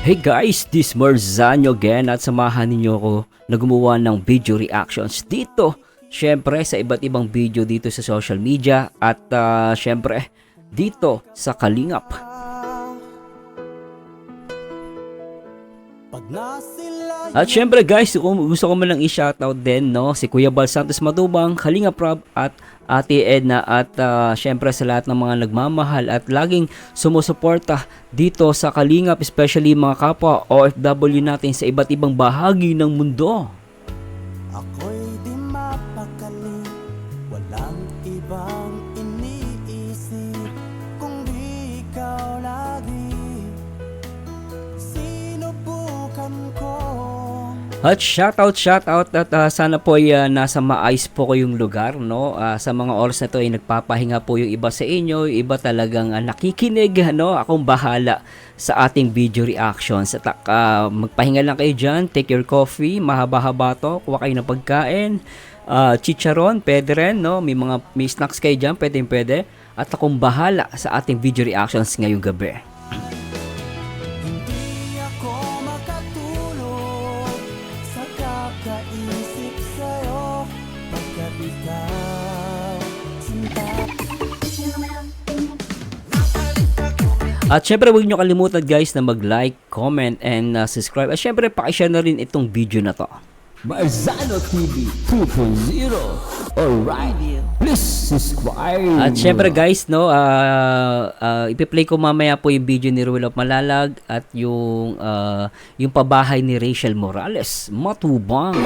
Hey guys, this Marzano again at samahan ninyo ako na gumawa ng video reactions dito. Syempre sa iba't ibang video dito sa social media at syempre dito sa Kalingap. At syempre guys, gusto ko man lang i-shoutout din si Kuya Bal Santos Matubang, Kalingap Rob at Ate Edna at syempre sa lahat ng mga nagmamahal at laging sumusuporta dito sa Kalingap, especially mga kapwa OFW natin sa iba't ibang bahagi ng mundo. Ako'y di mapakali, walang ibang iniisip, kung di ikaw lagi, sinubukan ko. At shoutout at sana po ay nasa maayos po kayong lugar, sa mga oras na to ay nagpapahinga po yung iba sa inyo, yung iba talagang nakikinig, akong bahala sa ating video reactions. At magpahinga lang kayo dyan, take your coffee, mahaba-haba to, kuha kayo ng pagkain, chicharon, pwede rin, may snacks kayo dyan, pwede. At akong bahala sa ating video reactions ngayong gabi. Hindi ako makatulog sa kakaisip sa'yo, pagkat ikaw sinta. At syempre huwag nyo kalimutan guys na mag-like, comment, and subscribe. At syempre pakishare na rin itong video na to. Marzano TV 2.0. Alright, please subscribe. At syempre guys, ipi-play ko mamaya po yung video ni Ruel of Malalag at yung pabahay ni Rachel Morales Matubang.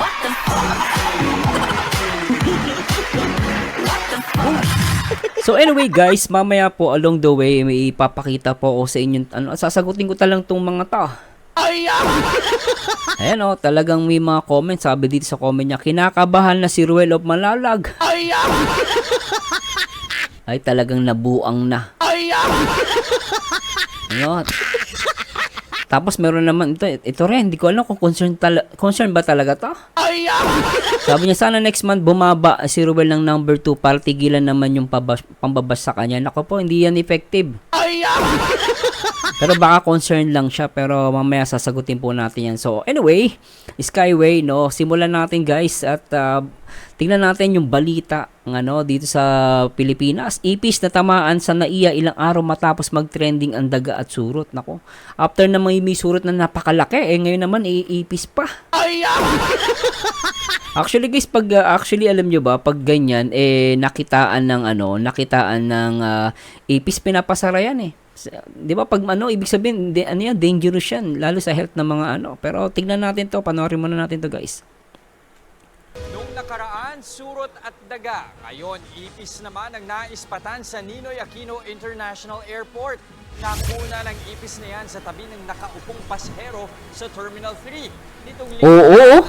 So anyway guys, mamaya po along the way may ipapakita po ako sa inyo sasagutin ko talang tong mga to. Ayan talagang may mga comments. Sabi dito sa comment niya, kinakabahan na si Ruel of Malalag. Ay talagang nabuang na. Tapos meron naman ito rin, hindi ko alam kung concern ba talaga to. Sabi niya sana next month bumaba si Ruel ng number 2 para tigilan naman yung pambabas sa kanya. Nako po, hindi yan effective. Pero baka concern lang siya, pero mamaya sasagutin po natin yan. So anyway, Skyway, simulan natin guys at tingnan natin yung balita dito sa Pilipinas. Ipis na tamaan sa NAIA ilang araw matapos mag-trending ang daga at surot. Nako, after na may surot na napakalaki, ngayon naman iipis pa. Actually guys, actually alam nyo ba, pag ganyan nakitaan ng ipis, pinapasara yan 'Di ba pag ibig sabihin dangerous yan lalo sa health ng mga pero tingnan natin to, panoorin muna natin to guys. Nung nakaraan, surot at daga. Ngayon, ipis naman ang naispatan sa Ninoy Aquino International Airport. Nakuna ng ipis na yan sa tabi ng nakaupong pasahero sa Terminal 3. Nitong linggo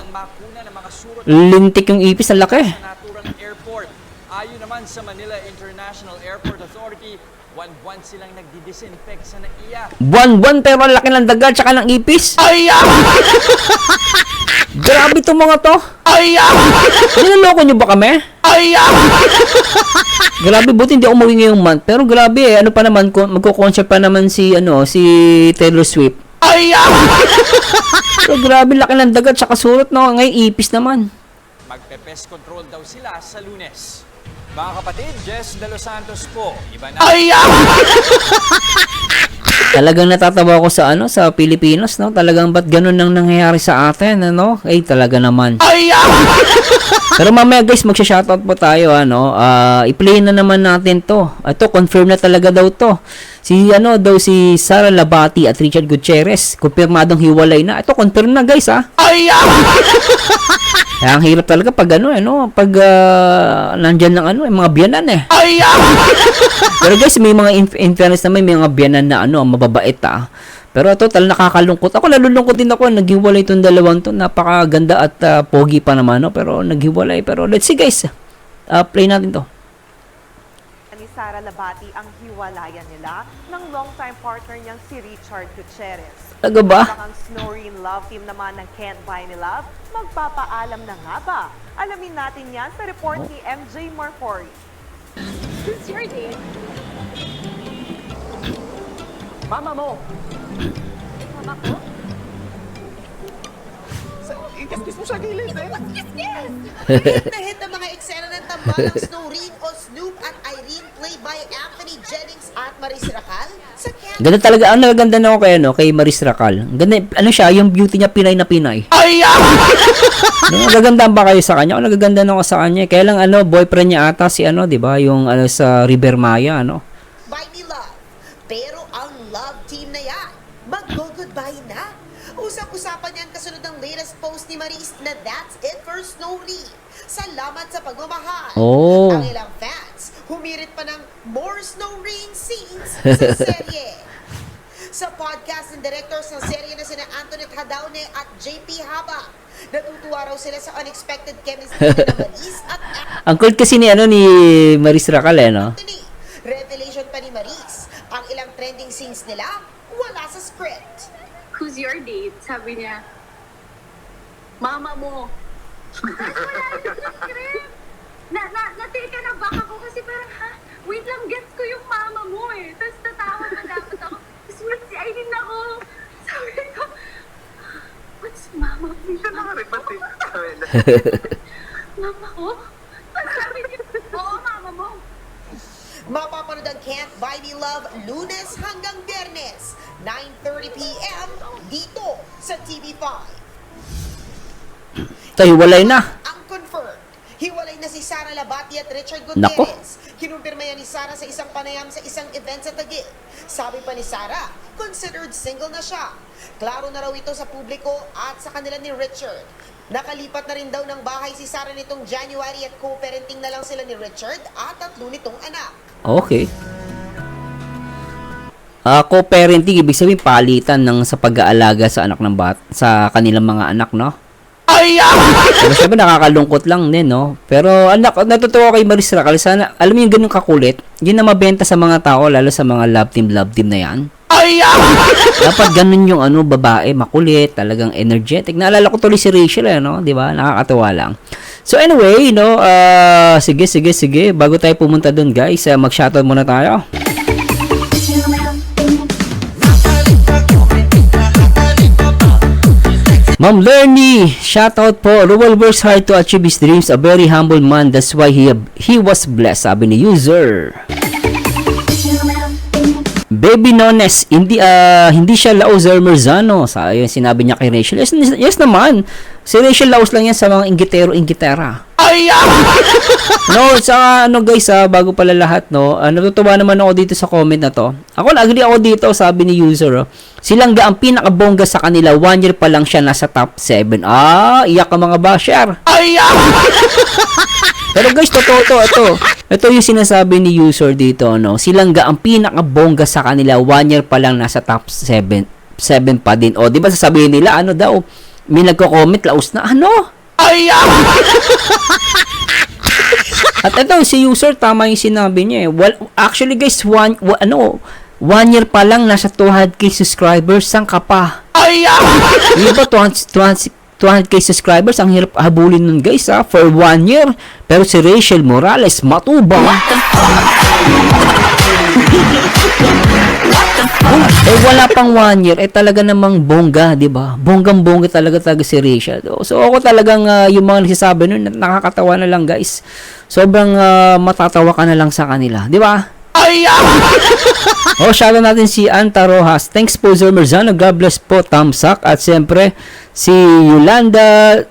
ang makuna ng mga surot Lintik yung ipis, ang laki. sa naturang airport. Ayon naman sa Manila International Airport Authority, buwan-buwan silang nagdi-disinfect sa NAIA. Buwan-buwan pero ang laki ng daga tsaka ng ipis. Grabe itong mga to. Niloloko nyo ba kami? Grabe, buti hindi ako mawing ngayong month. Pero grabe ano pa naman, magko-concert pa naman si Taylor Swift. So, grabe, laki ng dagat tsaka surot ngayon ipis naman. Magpe-pest control daw sila sa Lunes. Mga kapatid, Jess De Los Santos po. Iba na. Talagang natatawa ko sa Pilipinas, Talagang ba't ganun nang nangyayari sa atin, talaga naman. Pero mamaya guys, magsha-shoutout po tayo, i-play na naman natin to. Ito, confirm na talaga daw to. Si Sara Labati at Richard Gutierrez, kumpirmadong hiwalay na. Ito, confirm na guys, Kaya ang hirap talaga pag pag nandyan ng mga biyanan Pero guys, may mga in fairness naman, may mga biyanan na mababait Pero ito talagang nakakalungkot. Ako nalulungkot din ako, naghiwalay itong dalawang to. Napakaganda at pogi pa naman, pero naghiwalay. Pero let's see guys, play natin to. Ni Sara Labati ang hiwalayan nila ng longtime partner niyang si Richard Gutierrez. Talaga ba? Ang Snoring Love Team naman ng Can't Buy Me Love, magpapaalam na nga ba? Alamin natin yan sa report ni MJ Marfori. Who's your date? Mama mo! Mama ko? Hit na hit ang mga eksena ng tambalang Snowreen o Snoop at Irene played by Anthony Jennings at Maris Racal sa Can't Ganda talaga. Ang nagaganda na ako kay, kay Maris Racal. Ang ganda, ano siya, yung beauty niya, Pinay na Pinay. Nagaganda ba kayo sa kanya? Ako nagaganda na ako sa kanya. Kaya lang, boyfriend niya ata si, di ba, yung, sa River Maya, by Me Love. Pero ang love team na yan, mag-goodbye na. Usap-usapan yan kasunod ng latest post ni Maris na that's it for Snowreen. Salamat sa pagmamahal. Oh. Ang ilang fans, humirit pa ng more Snowreen scenes sa serye. Sa podcast ng directors ng serye na sina Antoinette Hadaune at JP Haba, natutuwa raw sila sa unexpected chemistry na Maris at Ang cool kasi ni, ni Maris Racal, no? Anthony. Revelation pa ni Maris, ang ilang trending scenes nila wala sa script. Who's your date? Sabi niya, mama mo. Wala yung script. Na-take na back ako kasi parang, wait lang, gets ko yung mama mo eh. Tapos natawa na dapat ako. Tapos wait, si Aileen ako. Sabi ko, what's mama mo? Siya nakaribatin. Mama ko? Sabi niya, oo, mama mo. Mapapanood ang Can't Buy Me Love Lunes hanggang Biyernes, 9:30 p.m. dito sa TV5. Ito, hiwalay na. Ang confirmed, hiwalay na si Sara Labati at Richard Nako. Gutierrez. Kinumpirma yan ni Sara sa isang panayam sa isang event sa Taguig. Sabi pa ni Sara, considered single na siya. Klaro na raw ito sa publiko at sa kanila ni Richard. Nakalipat na rin daw ng bahay si Sara nitong January at co-parenting na lang sila ni Richard at 3 nitong anak. Okay. Co-parenting, ibig sabihin palitan ng sa pag-aalaga sa anak ng sa kanilang mga anak, no? Pero syempre nakakalungkot lang din, no? Pero natutuwa kay Maris Racal, sana, alam mo yung ganun kakulit, yun na mabenta sa mga tao, lalo sa mga love team na yan. Dapat ganun yung babae, makulit, talagang energetic. Naalala ko tuloy si Rachel, no? Di ba? Nakakatawa lang. So anyway, no, sige. Bago tayo pumunta dun, guys, mag-shoutout muna tayo. Ma'am Lernie, shoutout po. Ruel works hard to achieve his dreams. A very humble man. That's why he was blessed. Sabi ni user. Baby Nones, hindi siya Laos Merzano. Sinabi niya kay Rachel. Yes naman. Si Rachel Laos lang yan sa mga inggitero-inggitera. No, sa guys, bago pala lahat, no, natutuwa naman ako dito sa comment na to. Ako agree ako dito, sabi ni user, silang ang pinakabongga sa kanila, 1 year pa lang siya nasa top 7. Iyak ka mga basher. Pero guys, totoo to. Ito yung sinasabi ni user dito, no. Silang ang pinakabongga sa kanila, 1 year pa lang nasa top 7 pa din. O, di ba sasabihin nila, daw, may nagko-comment, Laos na, At ito, si user, tama yung sinabi niya eh. Well, actually guys, 1 year pa lang, nasa 200k subscribers, saan ka pa? Yung ba, 200k subscribers, ang hirap habulin nun guys, for 1 year. Pero si Rachel Morales, matubang. Wala pang 1 year, talaga namang bongga, di ba? Bonggang-bongga talaga si Rachel. So, ako talagang, yung mga nagsasabi nun, nakakatawa na lang, guys. Sobrang matatawa ka na lang sa kanila, di ba? Shoutout natin si Anta Rojas. Thanks po, Sir Merzano. God bless po, Tamsak. At siyempre, si Yolanda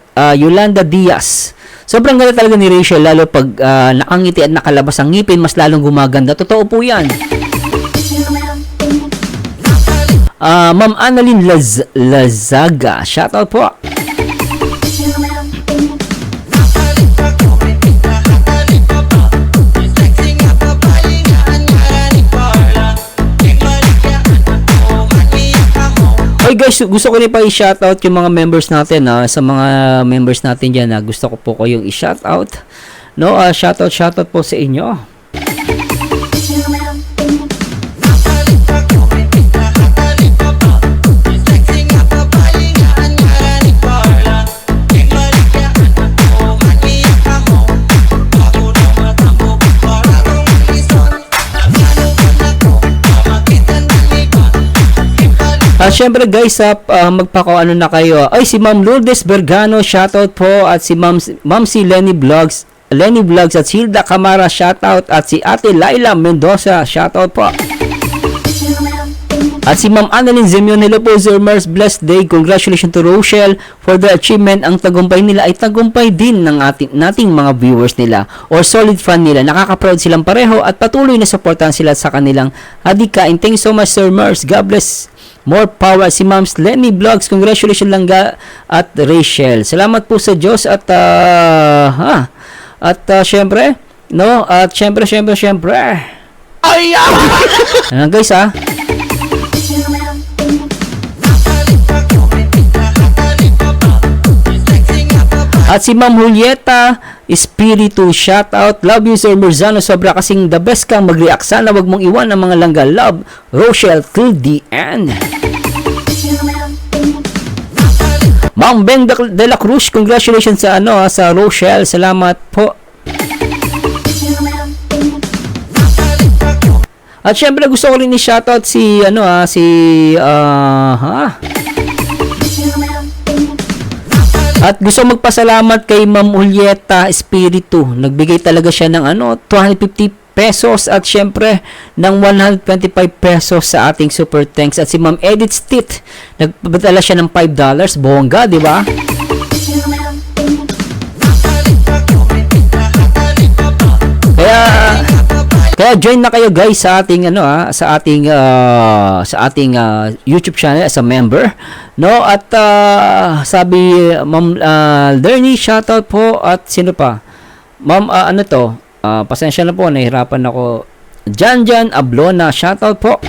Diaz. Sobrang ganda talaga ni Rachel, lalo pag nakangiti at nakalabas ang ngipin, mas lalong gumaganda. Totoo po yan. Ma'am Annalyn Lazaga, shoutout po. Hey guys, gusto ko rin pa i-shoutout yung mga members natin, sa mga members natin dyan, gusto ko po kayong i-shoutout. No, shoutout po sa inyo. Syempre guys, magpako-ano na kayo. Ay, si Ma'am Lourdes Bergano, shoutout po. At si Ma'am si Lenny Vlogs at Hilda Camara, shoutout. At si Ate Laila Mendoza, shoutout po. At si Ma'am Annalyn Zemion, hello po Sir Mars, blessed day. Congratulations to Rochelle for the achievement. Ang tagumpay nila ay tagumpay din ng nating mga viewers nila or solid fan nila. Nakaka-proud silang pareho at patuloy na supportahan sila sa kanilang hadikain. Thank you so much Sir Mars, God bless. More power. Si Ma'am Lenny Vlogs, congratulations Langga at Rachel. Salamat po sa Diyos at syempre, no? At syempre. Guys, At si Ma'am Julieta Espiritu, shout out. Love you Sir Merzano, sobra kasing the best kang mag-react. Sana wag mong iwan ang mga langga. Love, Rochelle till the end. Ma'am Ben de la Cruz, congratulations sa sa Rochelle. Salamat po. At syempre gusto ko rin i-shoutout si At gusto magpasalamat kay Ma'am Julieta Espiritu. Nagbigay talaga siya ng 250 pesos at syempre ng 125 pesos sa ating super thanks. At si Ma'am Edith Stitt, nagpadala siya ng $5. Bongga, di ba? Kaya join na kayo guys sa ating YouTube channel as a member, no? At sabi Ma'am Lerny, shoutout po. At sino pa? Ma'am pasensya na po, nahihirapan ako. Jan Ablona, shoutout po.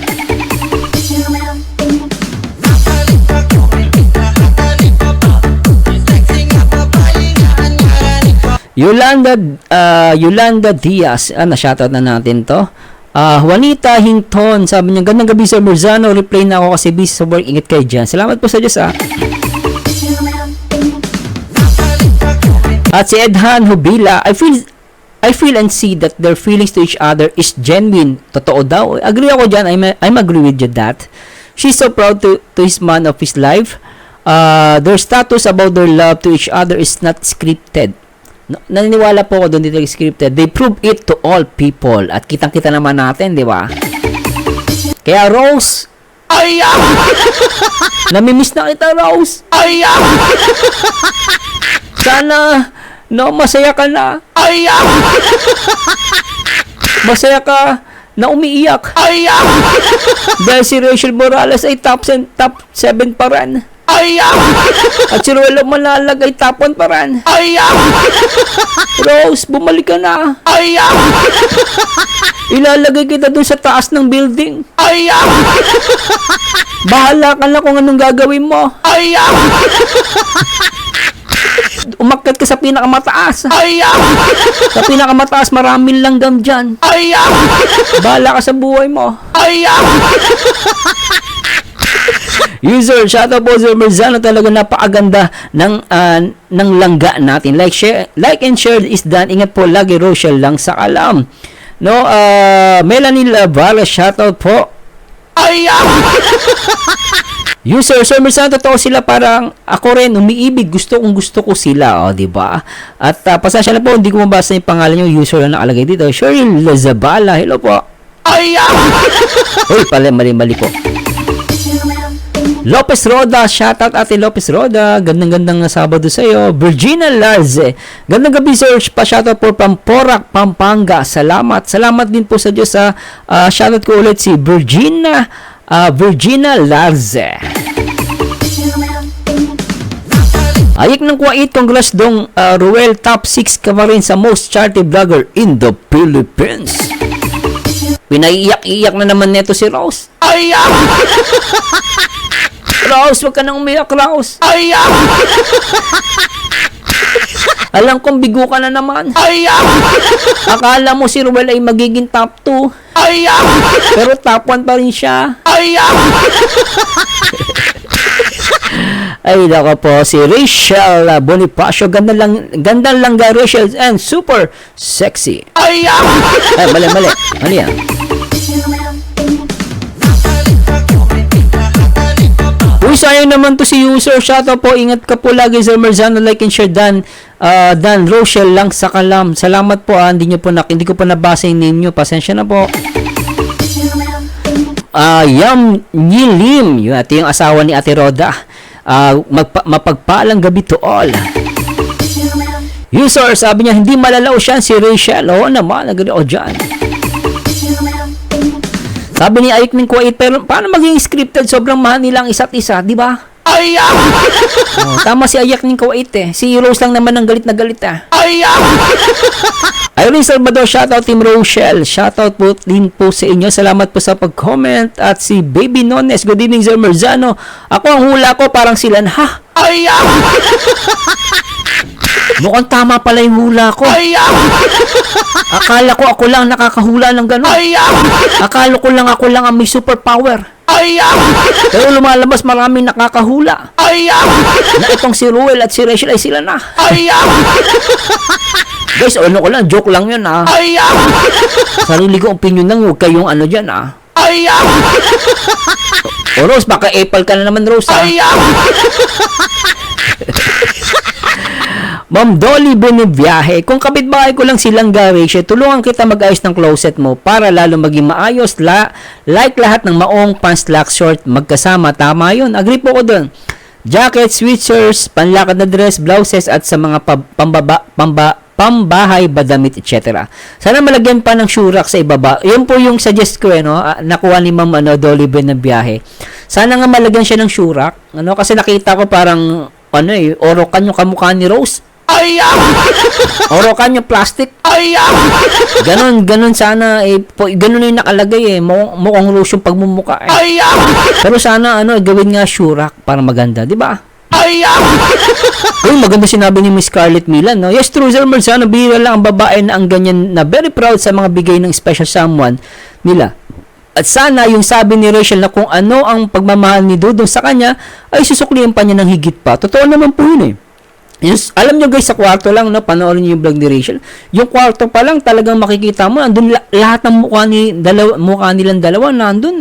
Yolanda Diaz, na-shoutout na natin to. Juanita Hinton, sabi niya, gandang gabi Sir Merzano, reply na ako kasi busy sa work, ingat kayo dyan. Salamat po sa Diyos At si Edhan Hubila, I feel and see that their feelings to each other is genuine. Totoo daw. Agree ako dyan, I'm agree with you that. She's so proud to his man of his life. Their status about their love to each other is not scripted. Naniniwala po ako doon dito scripted. They prove it to all people. At kitang-kita naman natin, di ba? Kaya Rose, namimiss na kita Rose. Sana, masaya ka na. Masaya ka na umiiyak. Dahil si Rachel Morales ay top 7 pa rin. At si Ruelo Manalag ay top 1 pa rin. Rose, bumalik ka na. Ilalagay kita dun sa taas ng building. Bahala ka na kung anong gagawin mo. Umakyat ka sa pinakamataas. Sa pinakamataas, maraming langgam dyan. Bahala ka sa buhay mo. User, shoutout po Sir Merzano, talaga napakaganda ng langga natin. Like and share is done. Ingat po lagi, Rochelle lang sa alam. No, Melanie Lavala, shoutout po. User, Sir Merzano, totoo sila, parang ako rin umiibig, gusto ko sila, di ba? At pasensya na po, hindi ko mabasa yung pangalan yung user na nakalagay dito. Cheryl Lazabala, hello po. Uy, pala mali po. Lopez Roda, shoutout Ate Lopez Roda, gandang Sabado sa iyo. Virginia Larze, gandang gabi sir, pa shoutout po Pamporac, Pampanga. Salamat din po sa Diyos. Shoutout ko ulit si Virginia Larze. Ayik ng Kuwait, congrats dong Ruel, top 6 ka pa rin sa most charity vlogger in the Philippines. Pinaiiyak-iyak na naman neto si Rose. Rose, wag ka nang umiyak, Rose. Alam kong bigo ka na naman. Akala mo si Ruel ay magiging top 2. Pero top 1 pa rin siya. Ay, nako po, si Rachel Bonifacio. Gandang langga, Rachel, and super sexy. Ay, mali yan. Uy, sayang naman to si user. Shoutout po. Ingat ka po lagi, Sir Marzano. Like and share, Dan Rochelle lang sa Kalam. Salamat po. Hindi ko po nabasa yung name nyo. Pasensya na po. Yam Nilim. Ito yung asawa ni Ate Roda. Mapagpalang gabi to all. User, sabi niya, hindi malalaw siya si Rachel. Oo naman, nagano dyan. Sabi ni Ayik ng Kuwait, pero paano maging scripted? Sobrang mahal nilang isa't isa, di ba? Tama si Ayak ng Kuwait eh. Si Rose lang naman ang galit na galit ah. Irene Salvador, shoutout Team Rochelle. Shoutout po din po sa inyo. Salamat po sa pag-comment. At si Baby Nones, good evening Sir Marzano. Ako ang hula ko parang sila na, ha? Mukhang tama pala yung hula ko. Akala ko ako lang nakakahula ng gano'n. Akala ko lang ako lang ang may superpower. Pero lumalabas maraming nakakahula. Na itong si Ruel at si Rachel ay sila na. Guys, ano ko lang, joke lang yun ah. Sarili ko opinion lang, huwag kayong ano dyan ah. O Rose, baka Apple ka na naman Rose ah. Ma'am Dolly Boniviaje, kung kapitbahay ko lang silang garage, tulungan kita mag-ayos ng closet mo para lalo maging maayos, like lahat ng maong pants, slacks, short, magkasama. Tama yun. Agree po ko dun. Jacket, sweatshirts, panlakad na dress, blouses, at sa mga pambahay, badamit, etc. Sana malagyan pa ng shurak sa ibaba. Yun po yung suggest ko no? Nakuha ni Ma'am Dolly Boniviaje. Sana nga malagyan siya ng shurak. Kasi nakita ko parang orokan yung kamukha ni Rose. Orokan yung plastic. Ganon sana ganon yung nakalagay mukhang Rose yung pagmumuka Pero sana gawin nga shurak para maganda, di ba? Uy, maganda sinabi ni Miss Scarlett Milan, no? Yes, true, Sir Marzano, bihira lang ang babae na ang ganyan na very proud sa mga bigay ng special someone nila. At sana yung sabi ni Rachel na kung ano ang pagmamahal ni Dudong sa kanya ay susuklihan pa niya ng higit pa. Totoo naman po yun alam nyo guys, sa kwarto lang, no, panoorin nyo yung vlog ni Rachel. Yung kwarto pa lang, talagang makikita mo, andun lahat ng mukha nilang dalawa, nandun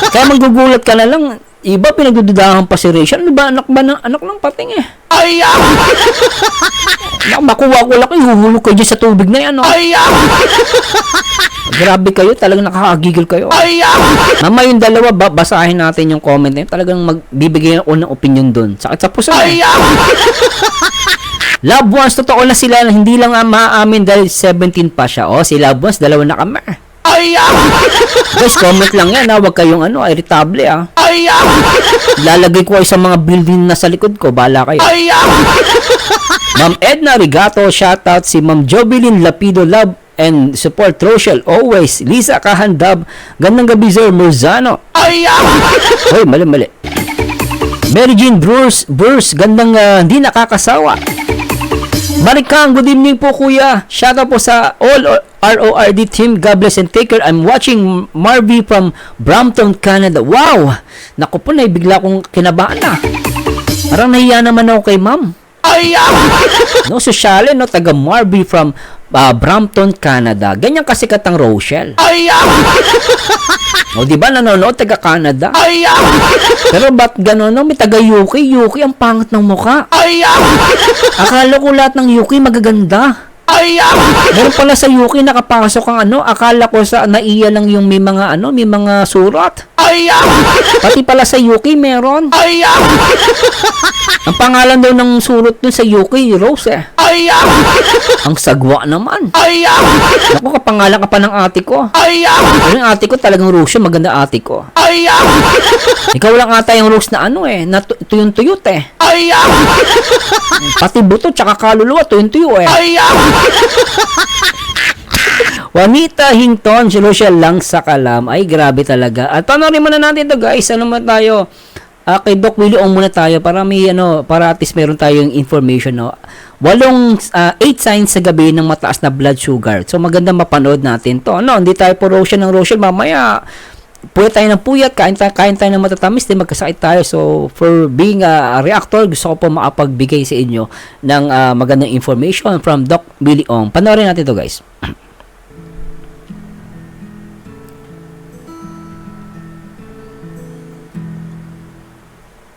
Kaya magugulat ka na lang, iba pinagdududahan pa si Rachel. Ano ba, anak ng pating makuha ko lang, huhulog kayo dyan sa tubig na yan, Grabe kayo, talagang nakakagigil kayo. Mama, yung dalawa, basahin natin yung comment na yun. Talagang magbibigay ako ng opinion dun. Sakit sa puso. Loved ones, totoo na sila na hindi lang maaamin dahil 17 pa siya. Si loved ones, dalawa na kami. Guys, comment lang yan, huwag kayong irritable, Lalagay ko kayo sa mga building na sa likod ko, bala kayo. Ma'am Edna Rigato, shoutout si Ma'am Jovelyn Lapido, love and support Rochelle always. Lisa Kahandab, gandang gabi Sir Marzano. Hoy, mali. Mary Jean Bruce, gandang hindi nakakasawa. Marikang, good evening po kuya. Shoutout po sa all RORD team. God bless and take care. I'm watching Marvy from Brampton, Canada. Wow! Naku po, bigla kong kinabahan na. Parang nahiya naman ako kay ma'am. No, sosyale, no, taga Marvy from Brampton, Canada. Ganyan kasikat ang Rochelle. O, di ba nanonood taga Canada? Pero ba't gano'n, no? May taga UK. UK ang pangat ng mukha. Akala ko lahat ng UK magaganda. Meron pala sa UK nakapasok ang akala ko sa naiya lang yung may mga surat. Pati pala sa UK meron. Ang pangalan daw ng surat dun sa UK, Rose Ang sagwa naman. Naku, kapangalan ka pa ng ate ko. Pero yung ate ko talagang Rose, maganda ate ko. Ikaw lang ata yung Rose na na tuyong-tuyot Pati buto tsaka kaluluwa tuyong-tuyo Juanita Hinton, si Rochelle lang sa Kalam. Ay, grabe talaga. At panoorin muna natin to guys. Ano man tayo? Kay Doc Willie Ong muna tayo para may para at least meron tayong information, no. 8 signs sa gabi ng mataas na blood sugar. So maganda mapanood natin to. Hindi tayo po Rochelle ng Rochelle. Mamaya puyat tayo ng puyat, kain tayo ng matatamis, di magkasakit tayo. So for being a reactor, gusto ko po makapagbigay sa inyo ng magandang information from Doc Willie Ong. Panoorin natin to guys.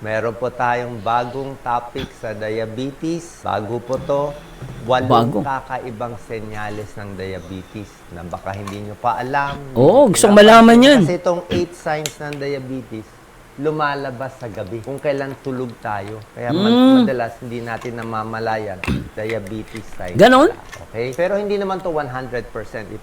Meron po tayong bagong topic sa diabetes. Bago po to. Bago. 8 kakaibang senyales ng diabetes na baka hindi nyo pa alam. Oo, gusto kong malaman yan. Kasi itong 8 signs ng diabetes, lumalabas sa gabi kung kailan tulog tayo. Kaya madalas hindi natin namamalayan diabetes signs. Ganon? Okay? Pero hindi naman to 100%.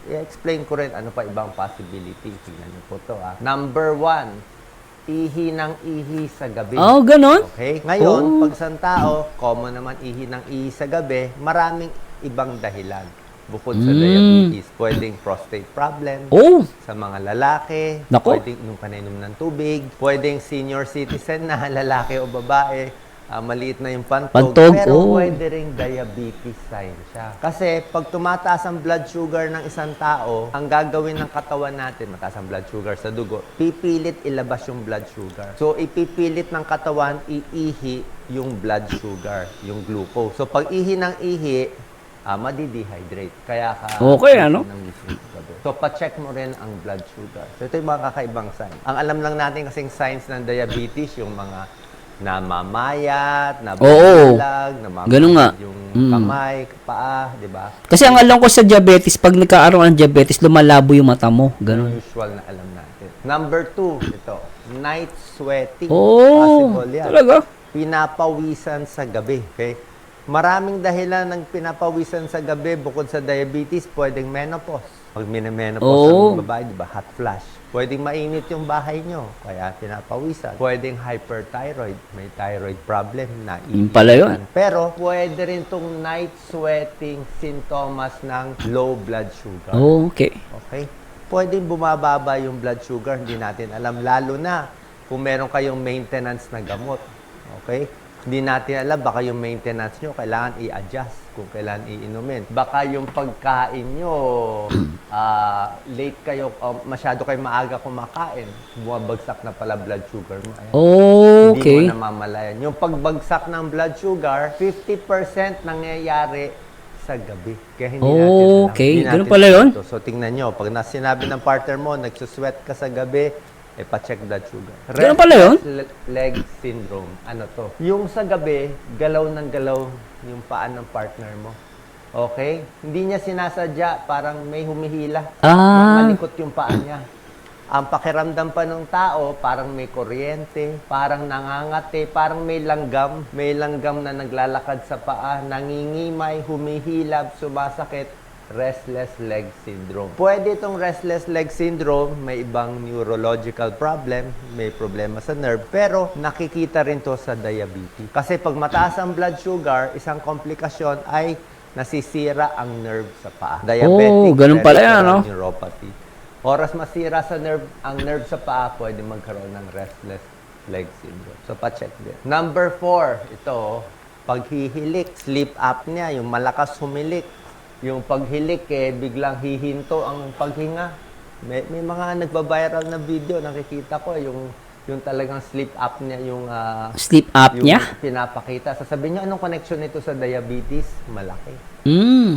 I-explain ko rin ano pa ibang possibility. Tingnan nyo po to. Number 1, ihi ng ihi sa gabi. Oh, ganon? Okay? Ngayon, Oh. pag isang tao, common naman ihi ng ihi sa gabi, maraming ibang dahilan bukod sa diabetes. Pwedeng prostate problem Oh, sa mga lalaki, Nako. pwedeng inom ka na inom ng tubig, pwedeng senior citizen na lalaki o babae, maliit na yung pantog, Pantog, pero oh. pwede ring diabetes sign siya. Kasi pag tumataas ang blood sugar ng isang tao, ang gagawin ng katawan natin, mataas ang blood sugar sa dugo, pipilit ilabas yung blood sugar. So ipipilit ng katawan, iihi yung blood sugar, yung glucose. So pag ihi ng ihi, madi-dehydrate. Kaya ka Okay, ano? ng gising sa gabi. So pa-check mo rin ang blood sugar. So ito yung mga kakaibang sign. Ang alam lang natin kasing signs ng diabetes, yung mga namamayat, nabubulag, Ganun nga. yung kamay, paa, di ba? kasi ang alam ko sa diabetes, pag nagkaaroon ng diabetes, lumalabo yung mata mo. Ganon. Usual na alam natin. Number 2, ito, night sweating. Oh, Possible yan. talaga? Pinapawisan sa gabi, okay? Maraming dahilan ng pinapawisan sa gabi bukod sa diabetes, pwedeng menopause. Pag menopause Oh. ang babae, di ba? Hot flash. Pwedeng mainit yung bahay nyo, kaya pinapawisan. Pwedeng hyperthyroid, may thyroid problem na Yun pala yun. Pero pwede rin tong night sweating sintomas ng low blood sugar. Oh, okay. Okay? Pwedeng bumababa yung blood sugar, hindi natin alam. Lalo na kung meron kayong maintenance na gamot. Okay? Hindi natin alam, baka yung maintenance nyo, kailangan i-adjust kung kailan iinumin. Baka yung pagkain nyo, late kayo, masyado kayo maaga kumakain, bumabagsak na pala blood sugar mo. Ayan. Okay. Hindi mo namamalayan. Yung pagbagsak ng blood sugar, 50% nangyayari sa gabi. Kaya hindi natin alam. Okay, Hindi ganun natin pala alam yun? to. So, tingnan nyo. Pag sinabi ng partner mo, nagsusweat ka sa gabi, pa-check blood sugar. Ganun pala yun? Restless leg syndrome. Ano to? Yung sa gabi, galaw ng galaw yung paa ng partner mo. Okay? Hindi niya sinasadya, parang may humihila. Malikot yung paa niya. Ang pakiramdam pa ng tao, parang may kuryente, parang nangangati, parang may langgam na naglalakad sa paa, nangingimay, humihilab, sumasakit. Restless leg syndrome. Pwede itong restless leg syndrome, may ibang neurological problem, may problema sa nerve, pero nakikita rin to sa diabetes. Kasi pag mataas ang blood sugar, isang komplikasyon ay nasisira ang nerve sa paa. Diabetic ganun pala yan, peripheral no? neuropathy. Oras masira sa ang nerve sa paa, pwede magkaroon ng restless leg syndrome. So, pa-check din. Number 4, ito, paghihilik, sleep apnea, yung malakas humilik. Yung paghilik, biglang hihinto ang paghinga. May mga nagba-viral na video, nakikita ko, yung talagang sleep apnea, yung Sleep apnea? yung pinapakita. Sasabihin nyo, anong connection nito sa diabetes? Malaki.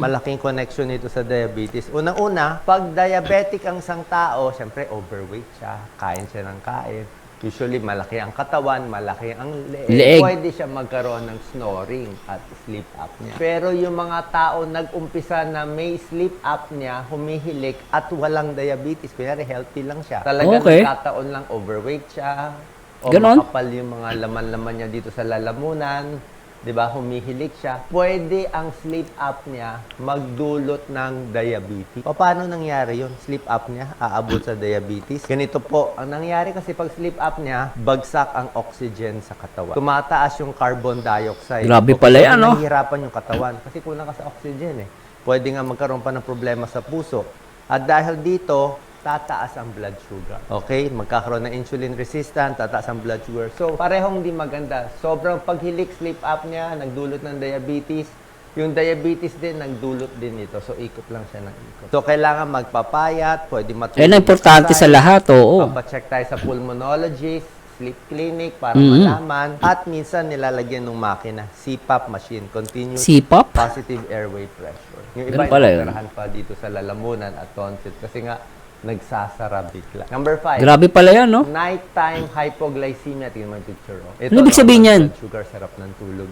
Malaking connection nito sa diabetes. Unang-una, pag diabetic ang isang tao, syempre overweight siya, kain siya ng kain. Usually, malaki ang katawan, malaki ang leeg. Pwede siya magkaroon ng snoring at sleep apnea. Pero yung mga tao nag-umpisa na may sleep apnea, humihilik at walang diabetes, kunyari healthy lang siya. Talagang nagkataon lang overweight siya. O Ganon? makapal yung mga laman-laman niya dito sa lalamunan. 'Di ba? Humihilik siya. Pwede ang sleep apnea magdulot ng diabetes. Paano nangyari yun? Sleep apnea, aabot sa diabetes. Ganito po, ang nangyari kasi pag sleep apnea, bagsak ang oxygen sa katawan. Tumataas yung carbon dioxide. Grabe pala yan, no? Nahihirapan yung katawan kasi kulang ka sa oxygen eh. Pwede nga magkaroon pa ng problema sa puso. At dahil dito, tataas ang blood sugar. Okay? Magkakaroon ng insulin resistant, tataas ang blood sugar. So, parehong di maganda. Sobrang paghilik, sleep apnea, nagdulot ng diabetes. Yung diabetes din, nagdulot din ito. So, ikot lang siya ng ikot. So, kailangan magpapayat, pwede matulog. Yan ang importante sa lahat, oo. Papacheck tayo sa pulmonologist, sleep clinic para malaman. At minsan nilalagyan ng makina, CPAP machine, continuous CPAP? positive airway pressure. Yung iba Ganun pala yun. inoperahan pa dito sa lalamunan at tonsil. Kasi nga, nagsasara bigla. Number 5. Grabe pala yan, no? Nighttime hypoglycemia. Tingnan mo yung picture. Oh. Ito, Ano ibig sabihin normal yan? blood sugar, sarap ng tulog.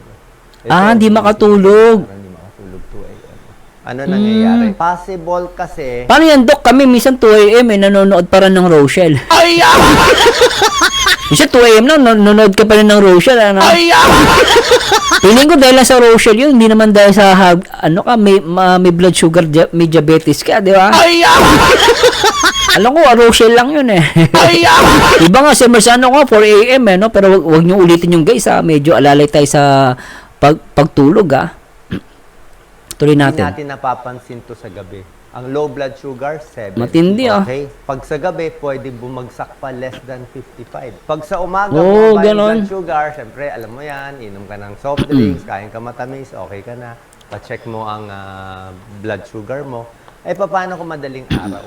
Ito, Hindi makatulog. Hindi makatulog 2 a.m. Ano nangyayari? Possible kasi... Paano yan, Dok? Kami minsan 2 a.m. Nanonood pa rin ng Rochelle. Minsan 2 a.m. na, nanonood ka pa rin ng Rochelle. Ano? Piling ko dahil lang sa Rochelle yun, hindi naman dahil sa, may blood sugar, may diabetes ka, di ba? Alam ko, Rochelle lang yun eh. Iba nga, Semersano ko, 4 a.m. no? Pero wag niyo ulitin yung guys, medyo alalay tayo sa pagtulog, Tuloy Hindi natin. natin napapansin to sa gabi. Ang low blood sugar, 7. Matindi, Okay? Pag sa gabi, pwede bumagsak pa less than 55. Pag sa umaga, Oh, bumaba yung ganon. blood sugar, syempre, alam mo yan, inom ka ng soft drinks, kain ka matamis, okay ka na. Pa-check mo ang blood sugar mo. Eh, paano kung madaling araw?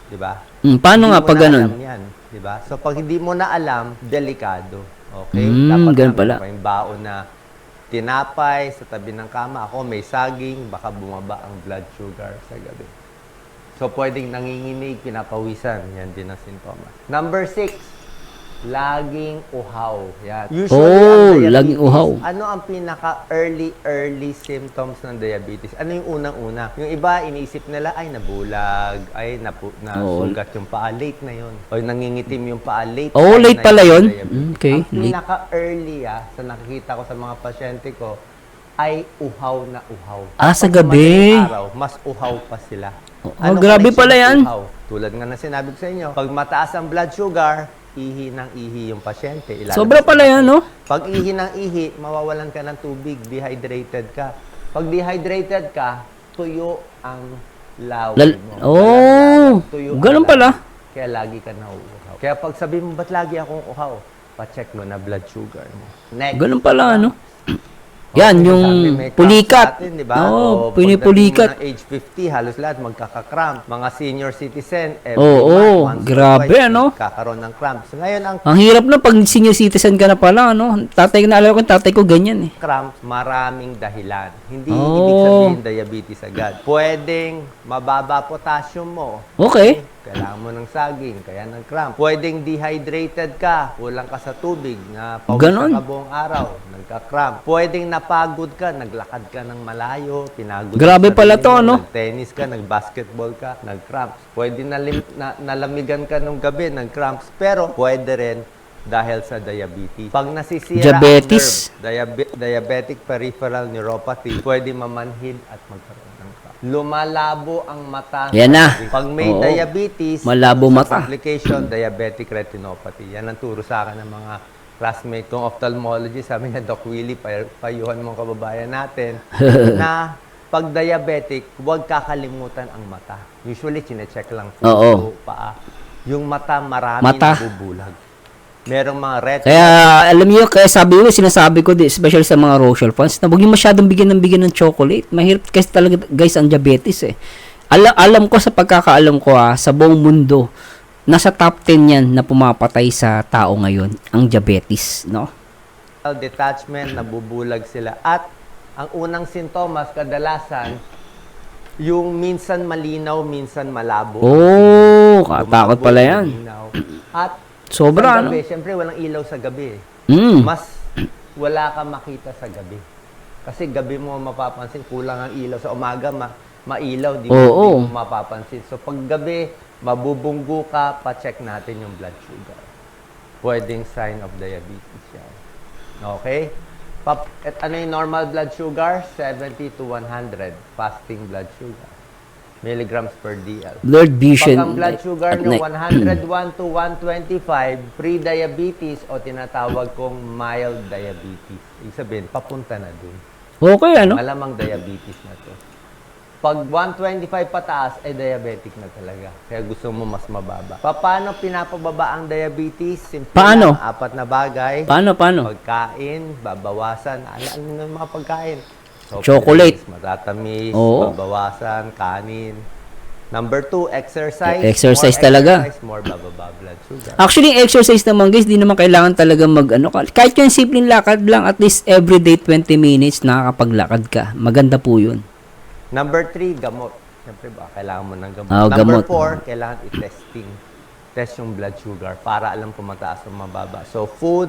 Di ba? Paano nga Hindi mo pag na ganun? alam yan, di ba? So, pag hindi mo na alam, delikado. Okay? Ganun naman pala. pa yung baon na tinapay sa tabi ng kama. Ako, may saging, baka bumaba ang blood sugar sa gabi. So, pwedeng nanginginig, pinapawisan. Yan din ang sintomas. Number 6, laging uhaw. Yan. Usually, ang diabetes, laging uhaw. ano ang pinaka-early symptoms ng diabetes? Ano yung unang-una? Yung iba, iniisip nila, ay, nabulag, ay, nasugat yung paa, late na yun. O nangingitim yung paa, late. Late na pala yun? yung diabetes. Okay, Ang late. pinaka-early, sa nakikita ko sa mga pasyente ko, ay uhaw na uhaw. Sa Pag gabi. madaling araw, mas uhaw pa sila. Grabe connection pala ng yan. uhaw? Tulad nga na sinabi ko sa inyo, pag mataas ang blood sugar, ihi ng ihi yung pasyente. Ilalabas Sobra pala yan, no? Pag ihi ng ihi, mawawalan ka ng tubig, dehydrated ka. Pag dehydrated ka, tuyo ang laway mo. Tuyo ang ganun pala. laway. Kaya lagi ka nauuhaw. Kaya pag sabi mo, ba't lagi akong uhaw? Pa-check mo na blood sugar mo. Next. Ganun pala, ano? Okay, Yan, yung sabi, may cramps pulikat. sa atin, di ba? Pinipulikat. Pagdating mo ng age 50, halos lahat magkaka-cramp. Mga senior citizen, every Oo, month, once or grabe, twice, ano? Kakaroon ng cramps. So, ngayon, ang Ang hirap na pag senior citizen ka na pala, ano? Naalala ko, tatay ko ganyan eh. cramps, maraming dahilan. Hindi ibig sabihin diabetes agad. Pwedeng mababa potassium mo. Okay. Kailangan mo ng saging, kaya ng cramp. Pwedeng dehydrated ka, kulang ka sa tubig, na Ganon. pawisan ka buong araw, nagka-cramp. Pwedeng napagod ka, naglakad ka ng malayo, pinagod Grabe yung pala sarili to, mo, ano? Nag-tennis ka, nag-basketball ka, nag-cramps. Pwede nalamigan ka nung gabi, nag-cramps. Pero pwede rin dahil sa diabetes. Pag nasisira Diabetes. ang nerve, diabetic peripheral neuropathy, pwede mamanhid at magkaroon ng cramp. Lumalabo ang mata. Yan na. Pag may Oo. diabetes, Malabo sa mata. complication, diabetic retinopathy. Yan ang turo sa akin ng mga classmate kong ophthalmologist. Sabi niya, Doc Willie, payuhan mong kababayan natin na pag diabetic, huwag kakalimutan ang mata. Usually, chinecheck lang Oo. puso, paa. Yung mata, marami Mata. nabubulag. Merong mga retina. Kaya, alam niyo, kaya sinasabi ko, especially sa mga Rochelle fans, na huwag niyo masyadong bigyan ng chocolate. Mahirap kasi talaga, guys, ang diabetes eh. Alam ko sa pagkakaalam ko sa buong mundo, nasa top 10 yan na pumapatay sa tao ngayon, ang diabetes, no? Detachment, nabubulag sila. At ang unang sintomas, kadalasan, yung minsan malinaw, minsan malabo. Katakot pala yan. Malinaw. At Sobra, sa gabi, syempre walang ilaw sa gabi. Mas wala ka makita sa gabi. Kasi gabi mo mapapansin, kulang ang ilaw. Sa umaga, mailaw, di mo mapapansin. So pag gabi, mabubunggo ka, pa-check natin yung blood sugar. Pwedeng sign of diabetes yan. Okay? At ano yung normal blood sugar? 70 to 100. Fasting blood sugar. Milligrams per DL. Blood vision. Pag ang blood sugar at nyo night. 101 to 125, pre-diabetes o tinatawag kong mild diabetes. Ibig sabihin, papunta na dun. Okay, ano? Malamang diabetes na to. Pag 125 pataas, ay diabetic na talaga. Kaya gusto mo mas mababa. Paano pinapababa ang diabetes? Simple Paano? lang, 4 na bagay. Paano? Pagkain, babawasan. Ano yung mga pagkain? Soft Chocolate. drinks, matatamis, Oo. babawasan, kanin. Number 2, exercise. Exercise More talaga. Exercise, more bababa blood sugar. Actually, yung exercise naman, guys, di naman kailangan talaga kahit yung simpleng lakad lang, at least everyday 20 minutes, nakakapaglakad ka. Maganda po yun. Number 3, gamot. Siyempre ba, kailangan mo ng gamot. Ah, Number gamot. 4, kailangan i-testing. Test yung blood sugar para alam kung mataas o mababa. So, food,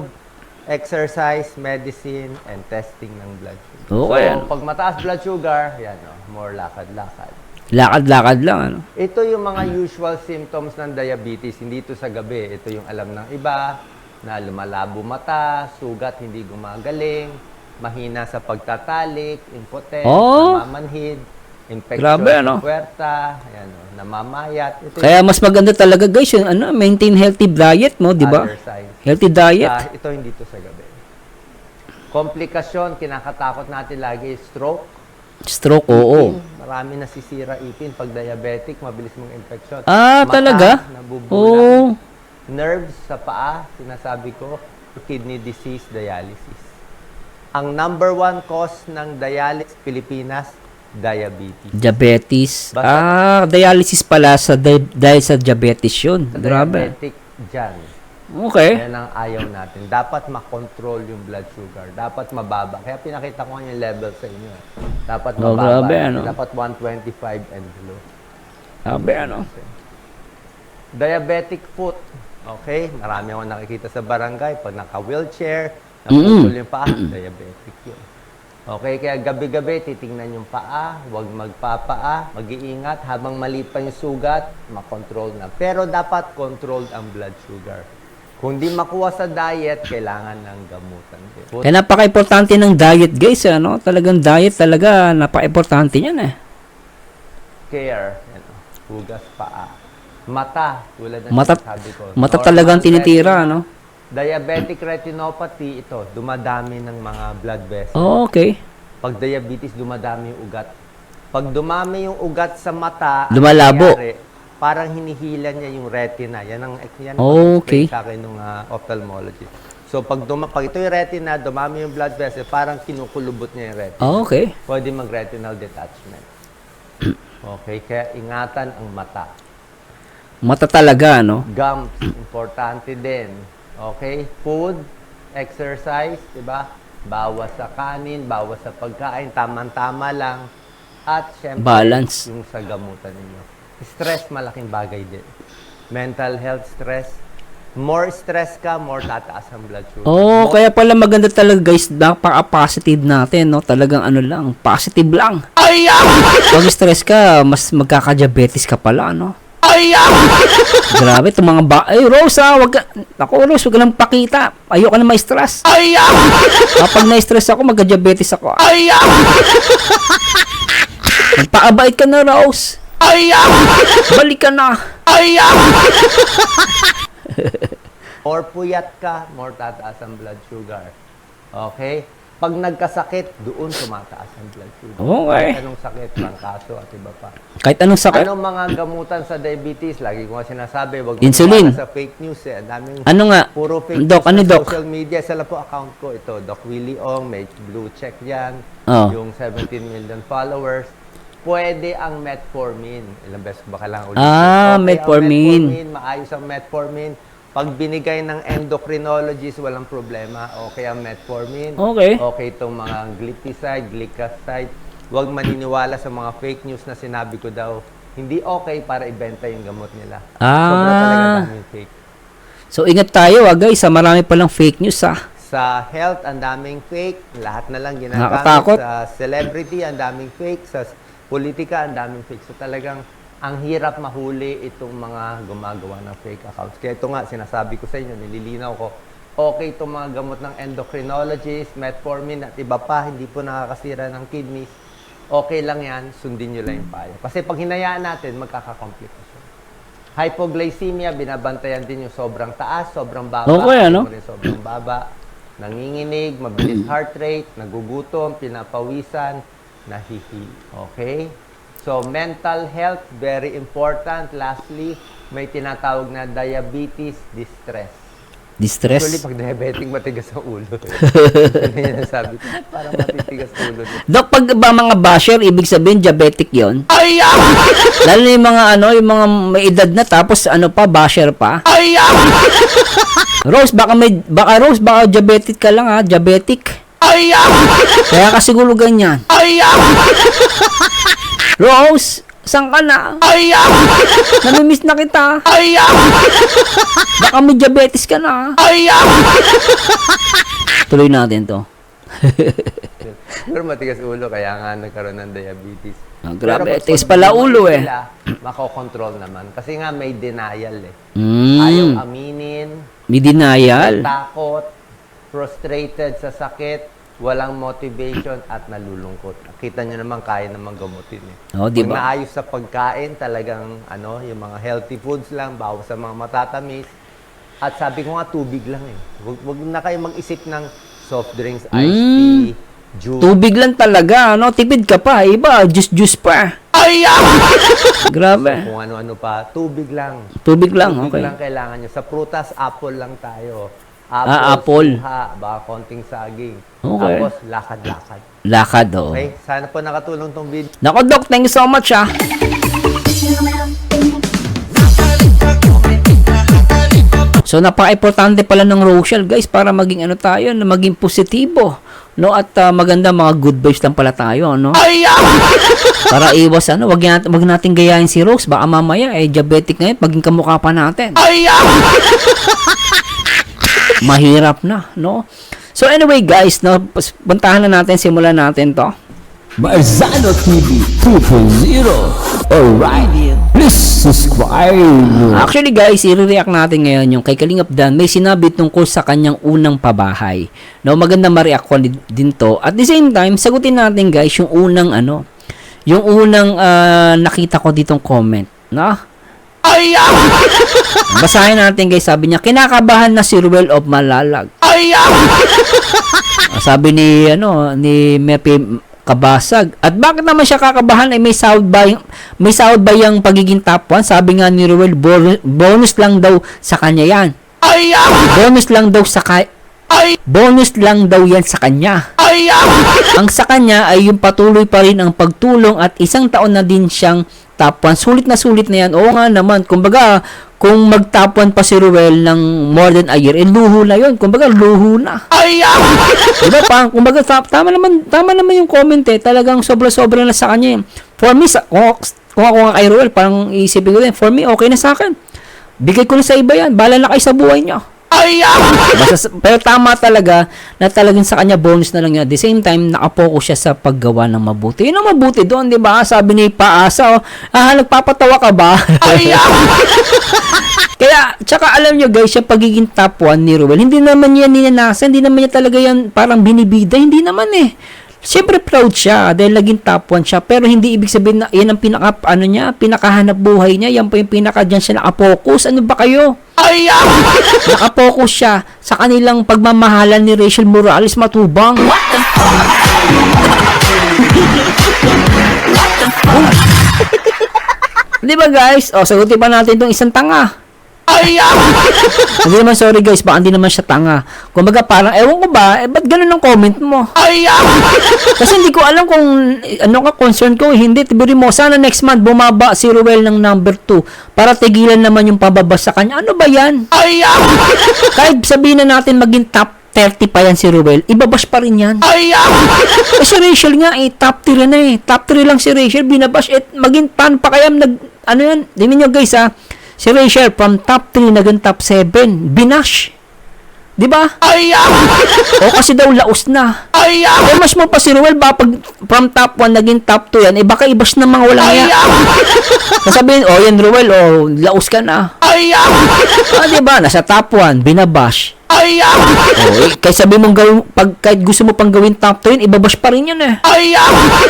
exercise, medicine, and testing ng blood sugar. Okay. So, pag mataas blood sugar, yan o, more lakad-lakad. Lakad-lakad lang, ano? Ito yung mga usual symptoms ng diabetes. Hindi ito sa gabi. Ito yung alam ng iba, na lumalabo mata, sugat hindi gumagaling, mahina sa pagtatalik, impotent, Oh! namamanhid, infection Grabe, ano? sa puwerta, ayan, namamayat. Ito Kaya mas maganda talaga guys yung ano, maintain healthy diet mo, di ba? other signs. Healthy diet. Ito hindi to sa gabi. Komplikasyon, kinakatakot natin lagi, stroke. Stroke, oo. Marami nasisira ipin. Pag diabetic, mabilis mong infection. Ah, Mata, talaga? nabubulang. Oo. Nerves sa paa, sinasabi ko, kidney disease, dialysis. Ang number 1 cause ng dialysis Pilipinas, diabetes. Diabetes. Basta- Dialysis pala sa dahil sa diabetes yun. Sa Grabe. diabetic dyan. Okay. Yan ang ayaw natin. Dapat makontrol yung blood sugar. Dapat mababa. Kaya pinakita ko nga yung level sa inyo. Dapat Oh, mababa. grabe, ano? Dapat 125 and below. Grabe, ano? Diabetic foot. Okay? Marami akong nakikita sa barangay. Pag naka-wheelchair, naputol yung paa, diabetic yun. Okay? Kaya gabi-gabi, titingnan yung paa. Huwag magpapaa. Mag-iingat. Habang mali pa yung sugat, makontrol na. Pero dapat controlled ang blood sugar. Kung di makuha sa diet, kailangan ng gamutan din. Foot Kaya napaka-importante ng diet guys, ano? Talagang diet talaga, napaka-importante yan eh. care. Yan, hugas paa. Mata, tulad ng Mata, sabi ko. mata Normal talagang tinitira, retina. ano? Diabetic retinopathy, ito, dumadami ng mga blood vessels. Oh, okay. Pag diabetes, dumadami yung ugat. Pag dumami yung ugat sa mata, ang Lumalabo. nangyayari, parang hinihila niya yung retina. Yan ang Okay. explain sa akin ng ophthalmologist. So, pag ito yung retina, dumami yung blood vessel, parang kinukulubot niya yung retina. Oh, okay. Pwede mag-retinal detachment. Okay, kaya ingatan ang mata. Mata talaga, no? Gums, importante din. Okay? Food, exercise, di ba? Bawas sa kanin, bawas sa pagkain, tamang-tama lang. At syempre, Balance. yung sa gamutan ninyo. Stress, malaking bagay din. Mental health stress. More stress ka, more tataas ang blood sugar. Oh, kaya pala maganda talaga guys, napaka-positive natin, no? Talagang ano lang, positive lang. Pag stress ka, mas magkaka-diabetes ka pala, no? Grabe, itong mga Ay, Rose, wag ka... Ako, Rose, wag ka lang pakita. Ayoko na ma-stress. Kapag na-stress ako, magka-diabetes ako. Magpaabait ka na, Rose. Balik ka na. More puyat ka, more tataas ang blood sugar. Okay? Pag nagkasakit, doon tumataas ang blood sugar. Okay. Kahit anong sakit, bangkaso at iba pa. Kahit anong sakit. Anong mga gamutan sa diabetes? Lagi ko nga sinasabi, wag Insulin. maniwala sa fake news. Ang daming Ano nga? puro fake Doc, news ano, sa Doc? social media. Sa po account ko, ito, Doc Willie Ong, may blue check yan. Oh. Yung 17 million followers. Pwede ang metformin. Ilang beses ba kailangan ulitin? Ah, ang metformin. maayos ang metformin. Pag binigay ng endocrinologist, walang problema. Okay ang metformin. Okay. Okay itong mga glipizide, glycoside. Huwag maniniwala sa mga fake news na sinabi ko daw. Hindi okay para ibenta yung gamot nila. Sobra talaga daming fake. So, ingat tayo, guys. Marami palang fake news, Sa health, ang daming fake. Lahat na lang ginagamit. Nakakatakot. Sa celebrity, ang daming fake. Sa politika, ang daming fake. So talagang ang hirap mahuli itong mga gumagawa ng fake accounts. Kaya ito nga, sinasabi ko sa inyo, nililinaw ko, okay itong mga gamot ng endocrinologist, metformin at iba pa, hindi po nakakasira ng kidneys. Okay lang yan, sundin nyo lang yung payo. Kasi pag hinayaan natin, magkakakomplikasyon. Hypoglycemia, binabantayan din yung sobrang taas, sobrang baba. Okay, ano? Sobrang baba. Nanginginig, mabilis heart rate, nagugutom, pinapawisan, nahihi. Okay? So, mental health, very important. Lastly, may tinatawag na diabetes distress. Distress? Actually, pag diabetic, matigas ang ulo. Yan ang sabi ko, parang matitigas ang ulo. Dok, pag ba mga basher, ibig sabihin diabetic yon? Lalo na yung mga yung mga may edad na tapos ano pa, basher pa. Rose, baka diabetic ka lang diabetic. Kaya ka siguro ganyan. Rose, Saan ka na? Namimiss na kita. Baka may diabetes ka na. Tuloy natin to. Pero matigas ulo, kaya nga nagkaroon ng diabetes. Grabe, Pero tigas pag pala ulo eh. sila, makokontrol naman. Kasi nga may denial eh. Mm. Ayaw aminin, May denial. takot, frustrated sa sakit, walang motivation at nalulungkot. Kita nyo naman, kaya naman gamutin eh. Oh, di Pag ba? naayos sa pagkain, talagang yung mga healthy foods lang, bawas sa mga matatamis. At sabi ko nga, tubig lang eh. Huwag na kayo mag-isip ng soft drinks, iced tea, juice. Tubig lang talaga, no? Tipid ka pa. Iba, juice pa. Grabe. Kung ano-ano pa, tubig lang. Tubig lang, Tubig okay. lang kailangan nyo. Sa prutas, apple lang tayo. Apple. Suha, baka konting saging. Okay. Tapos, lakad-lakad. Lakad, oh. Okay? Sana po nakatulong tong video. Nako, Doc, thank you so much, ah. So, napaka-importante pala ng Rochelle, guys, para maging ano tayo, na maging positibo. No, at maganda mga good vibes lang pala tayo, no? Para iwas ano, wag natin gayahin si Rose, baka mamaya diabetic ngayon, maging kamukha pa natin. Mahirap na, no? So anyway, guys, no, puntahan na natin, simulan natin 'to. Marzano TV 2.0. Alright, please subscribe. Actually, guys, i-react natin ngayon yung kay Kalingap Dan. May sinabi tungkol sa kanyang unang pabahay. No, maganda ma-react ko din to. At the same time, sagutin natin, guys, yung unang nakita ko ditong comment, no? Basahin natin, guys. Sabi niya, kinakabahan na si Ruel of Malalag. Sabi ni Mepe Kabasag. At bakit naman siya kakabahan? Ay may sahod ba yung pagiging top 1? Sabi nga ni Ruel, bonus lang daw sa kanya yan. Bonus lang daw yan sa kanya. Ang sa kanya ay yung patuloy pa rin ang pagtulong at isang taon na din siyang top 1. Sulit na yan. Oo nga naman. Kumbaga, kung mag-top 1 pa si Ruel ng more than a year, luho na yun. Kumbaga, luho na. Diba, kumbaga, tama naman yung comment eh. Talagang sobra-sobra na sa kanya. For me, kung ako nga kay Ruel, parang isipin ko din, for me, okay na sa akin. Bigay ko na sa iba yan. Bala na kayo sa buhay niyo. Pero tama talaga na talagang sa kanya bonus na lang yun. At the same time, nakapokus siya sa paggawa ng mabuti. Yun ang mabuti doon, di ba? Sabi ni Paasa, nagpapatawa ka ba? Kaya, tsaka alam nyo guys, yung pagiging top 1 ni Ruel, hindi naman yan ninanasa, hindi naman niya talaga yan parang binibida, hindi naman eh. Siyempre proud siya dahil naging top 1 siya, pero hindi ibig sabihin na yan ang pinakahanap buhay niya, yan pa yung dyan siya nakapokus. Ano ba kayo? Nakapokus siya sa kanilang pagmamahalan ni Rachel Morales Matubang. Di ba guys? Sagutin pa natin itong isang tanga. Hindi naman, sorry guys, baka hindi naman siya tanga. Kumbaga parang, ewan ko ba, ba't ganun ang comment mo? Kasi hindi ko alam kung ano ka concern ko, hindi. Tiburin mo, sana next month bumaba si Ruel ng number 2 para tigilan naman yung pababa sa kanya. Ano ba yan? Kahit sabihin na natin maging top 30 pa yan si Ruel, ibabash pa rin yan. Si Rachel nga top 3 na eh. Top 3 lang si Rachel, binabash. Maging pan pa kaya dinin nyo guys si Rachel from top 3 naging top 7. Binash. Di ba? O kasi daw laos na. Mas mo pa si Ruel ba pag from top 1 naging top 2 yan, baka ibash na mga walang yan. Sasabihin, yan Ruel, laos ka na. Di ba? Nasa top 1, binabash. Kahit sabi mong kahit gusto mo pang gawin top 2 ibabash pa rin yan eh.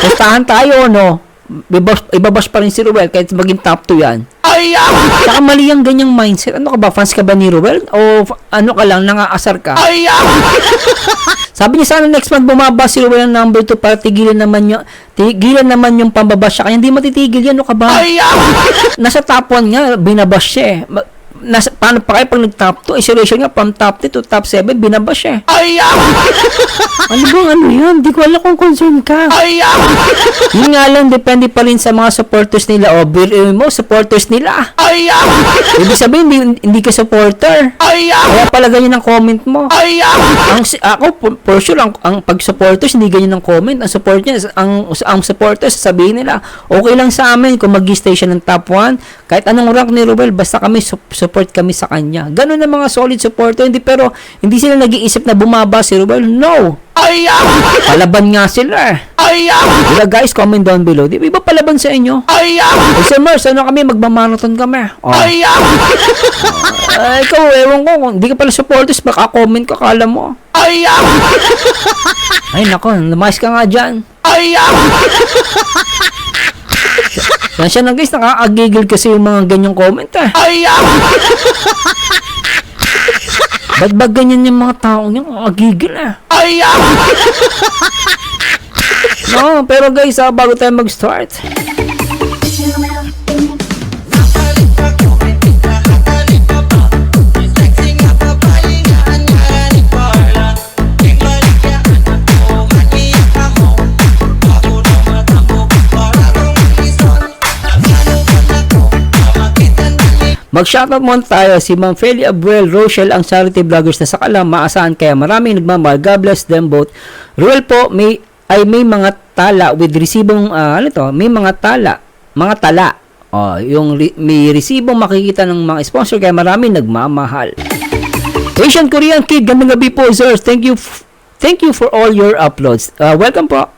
Pustahan tayo, no? Ibabash pa rin si Ruel kahit maging top 2 yan. Saka mali ang ganyang mindset. Ano ka ba? Fans ka ba ni Ruel? O ano ka lang, nangaasar ka? Sabi niya sana next month bumaba si Ruel ng number 2 para tigilan naman yung pambabash siya. Kaya hindi matitigil yan. Ano ka ba? Nasa top 1 nga, binabash siya eh. paano pa kayo pag nag-top 2? Si Rachel nga, from top 10 to top 7, binabash siya. Ano bang ano yan? Di ko alam kung concern ka. Yun nga lang, depende pa rin sa mga supporters nila. O, biruin mo, supporters nila. Ibig sabihin, hindi ka supporter. Kaya pala ganyan ang comment mo. Ako, for sure, ang pag-supporters, hindi ganyan ang comment. Ang supporters, sasabihin nila, okay lang sa amin kung mag-stay siya ng top 1. Kahit anong rank ni Ruel, basta kami, support kami sa kanya. Ganun ang mga solid supporter. Pero, hindi sila nag-iisip na bumaba si Ruel. No! Palaban nga sila. Diba guys, comment down below. Di ba iba palaban sa inyo? Sir Mars, ano kami? Magmamarathon kami. Ikaw, ewan ko. Kung di ka pala supporters, baka comment ka, kala mo. Ay, nako, lumayas ka nga dyan. Yan siya na guys, nakakagigil kasi yung mga ganyang comment Ba't ba ganyan yung mga taong yung nakakagigil No, pero guys, bago tayo mag-start, mag-shoutout muna tayo si Ma'am Feli Abuel, Rochelle, ang charity vloggers na sa Kalam, maasahan kaya maraming nagmamahal. God bless them both. Ruel po, may mga tala with resibong, may mga tala. May resibong makikita ng mga sponsor kaya maraming nagmamahal. Asian Korean Kid, gandang gabi po, sir. Thank you for all your uploads. Welcome po.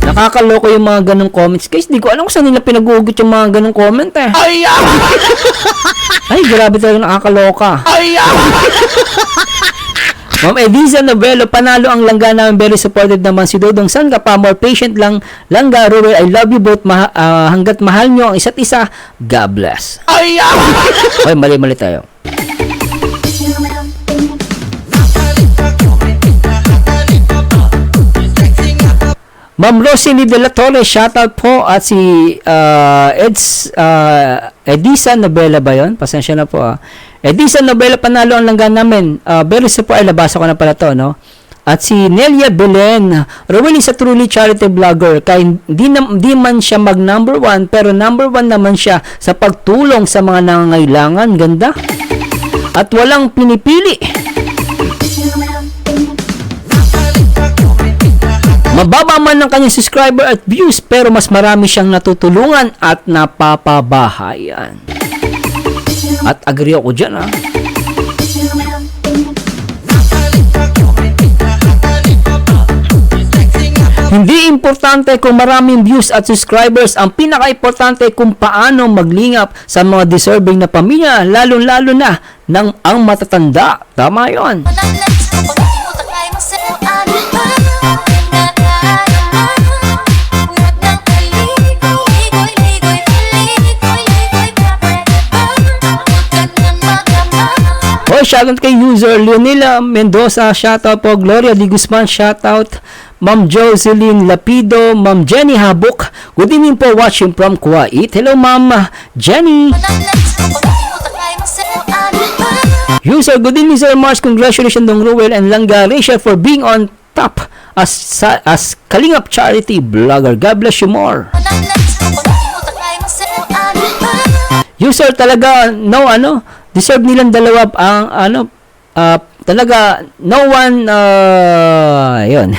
Nakakaloko yung mga ganong comments. Guys, di ko alam kung saan nila pinag-uugot yung mga ganong comment Ay, grabe talaga nakakaloka. Ma'am Ediza Novelo, panalo ang langga namin. Very supportive naman si Dodong. San ka pa? More patient lang. Langga, Ruel, I love you both. Hanggat mahal nyo ang isa't isa. God bless. Okay, mali tayo. Ma'am Rosalie De La Torre, shoutout po, at si Edisa Nobela ba yun? Pasensya na po Edisa Nobela, panalo ang langga namin. Very support, nabasa ko na pala to, no? At si Nelia Belen, Ruel is a truly charity vlogger. Kaya di man siya mag number 1, pero number 1 naman siya sa pagtulong sa mga nangangailangan. Ganda. At walang pinipili. Mababa man ng kanyang subscriber at views, pero mas marami siyang natutulungan at napapabahayan. At agree ako dyan Hindi importante kung maraming views at subscribers. Ang pinaka-importante kung paano maglingap sa mga deserving na pamilya, lalo-lalo na ng ang matatanda. Tama yun. Shoutout kay user Leonela Mendoza, shoutout po. Gloria Di Guzman, shoutout. Ma'am Jocelyn Lapido, Ma'am Jenny Habuk, good evening po, watching from Kuwait. Hello Ma'am Jenny. User, good evening Sir Mars, congratulations Dong Ruel and Langga Rachel for being on top as Kalingap charity vlogger. God bless you more. User, talaga deserve nilang dalawa ang talaga no one yun.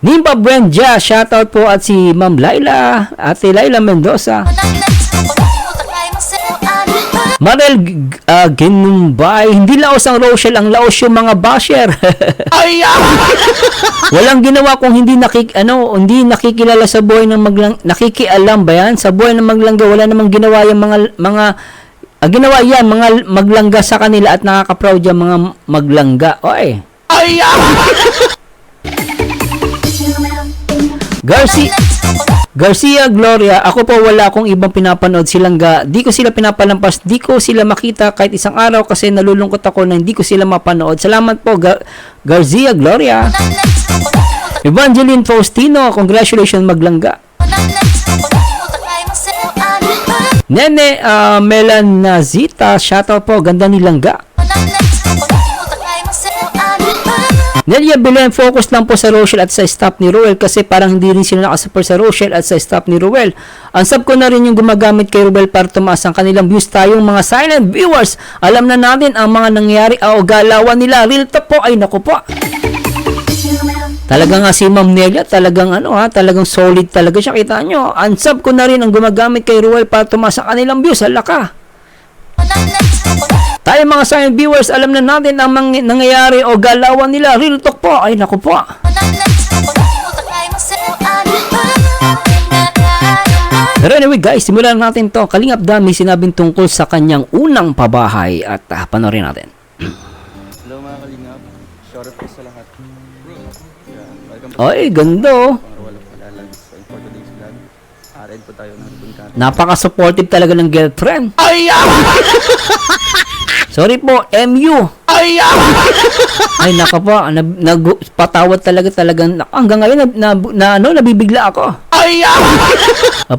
Nimpa Brenda, shoutout po, at si Ma'am Laila, Ate Laila Mendoza. Marel Ginumbay, hindi laos ang Rochelle, ang laos yung mga basher. Walang ginawa kung hindi nakikilala sa buhay ng nakikialam ba yan? Sa buhay ng maglangga, wala namang ginawa yung mga ginawa yan, mga maglangga sa kanila, at nakaka-proud yung mga maglangga. Oy. Garcia Gloria, ako po wala akong ibang pinapanood silang di ko sila pinapalampas, di ko sila makita kahit isang araw kasi nalulungkot ako na hindi ko sila mapanood. Salamat po Garcia Gloria. Evangeline Faustino, congratulations maglangga. Nene Melanazita, shoutout po, ganda ni langga. Nelia Belen, focus lang po sa Rochelle at sa staff ni Ruel kasi parang hindi rin sila nakasupport sa Rochelle at sa staff ni Ruel. Ang sub ko na rin yung gumagamit kay Ruel para tumaas ang kanilang views. Tayong mga silent viewers, alam na natin ang mga nangyari o galawan nila. Real talk po, ay naku po. Talagang nga si Ma'am Nelia, talagang talagang solid talaga siya. Kita nyo, ang sub ko na rin ang gumagamit kay Ruel para tumaas ang kanilang views. Hala ka. Tayo mga silent viewers, alam na natin ang nangyayari o galawan nila. Real talk po. Ay, naku po. Pero anyway guys, simulan natin to. Kalingap Dami sinabing tungkol sa kanyang unang pabahay at panoorin natin. Hello mga Kalingap. Shoutout po sa lahat. Welcome po Ay, ganda oh. sa Pangrawal of Malalag. So for today's vlog, red po tayo ng Ribon Cut. Napaka-supportive talaga ng girlfriend. Ay, sorry po, MU. Ay, naka po, nagpatawad talagang hanggang ngayon nabibigla ako. Ay,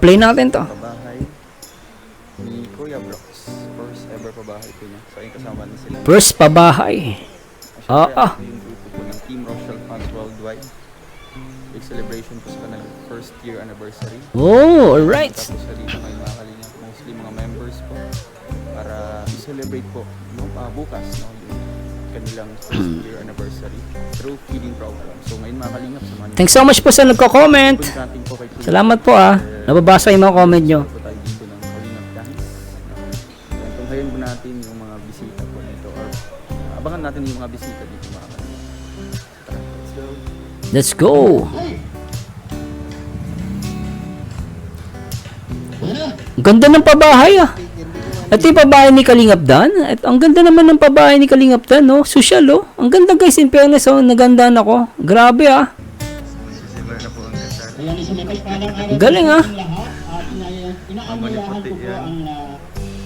play natin to. Pabahay ni Kuya Brooks. First ever pabahay po niya. So ayun kasama na sila. First pabahay. Siyempre, ako yung grupo po ng Team Rochelle Fans Worldwide. Big celebration po sa kanilang first year anniversary. Oh, alright. Tapos sa dito ngayon mga Kalingap, mostly mga members po para i-celebrate po bukas yung kanilang first year anniversary through feeding program. So ngayon mga Kalingap, samahan niyo Thanks so much po sa nagko-comment. Ribon cutting po kay Kuya. Salamat po Nababasa yung mga comment nyo. Po tayo dito ng Kalingap Dance. Then tunghayan po natin yung mga bisita po nito or abangan natin yung mga bisita dito mga Kalingap. Tara, let's go. Let's go. Ang ganda ng pabahay Ito yung pabahay ni Kalingap Dan. Ang ganda naman ng pabahay ni Kalingap Dan, no? Social, oh. Ang ganda guys, in fairness, oh. Nagandaan ako. Grabe, similar na po ang ganda. Ang galing, Inaanyayahan ko po ang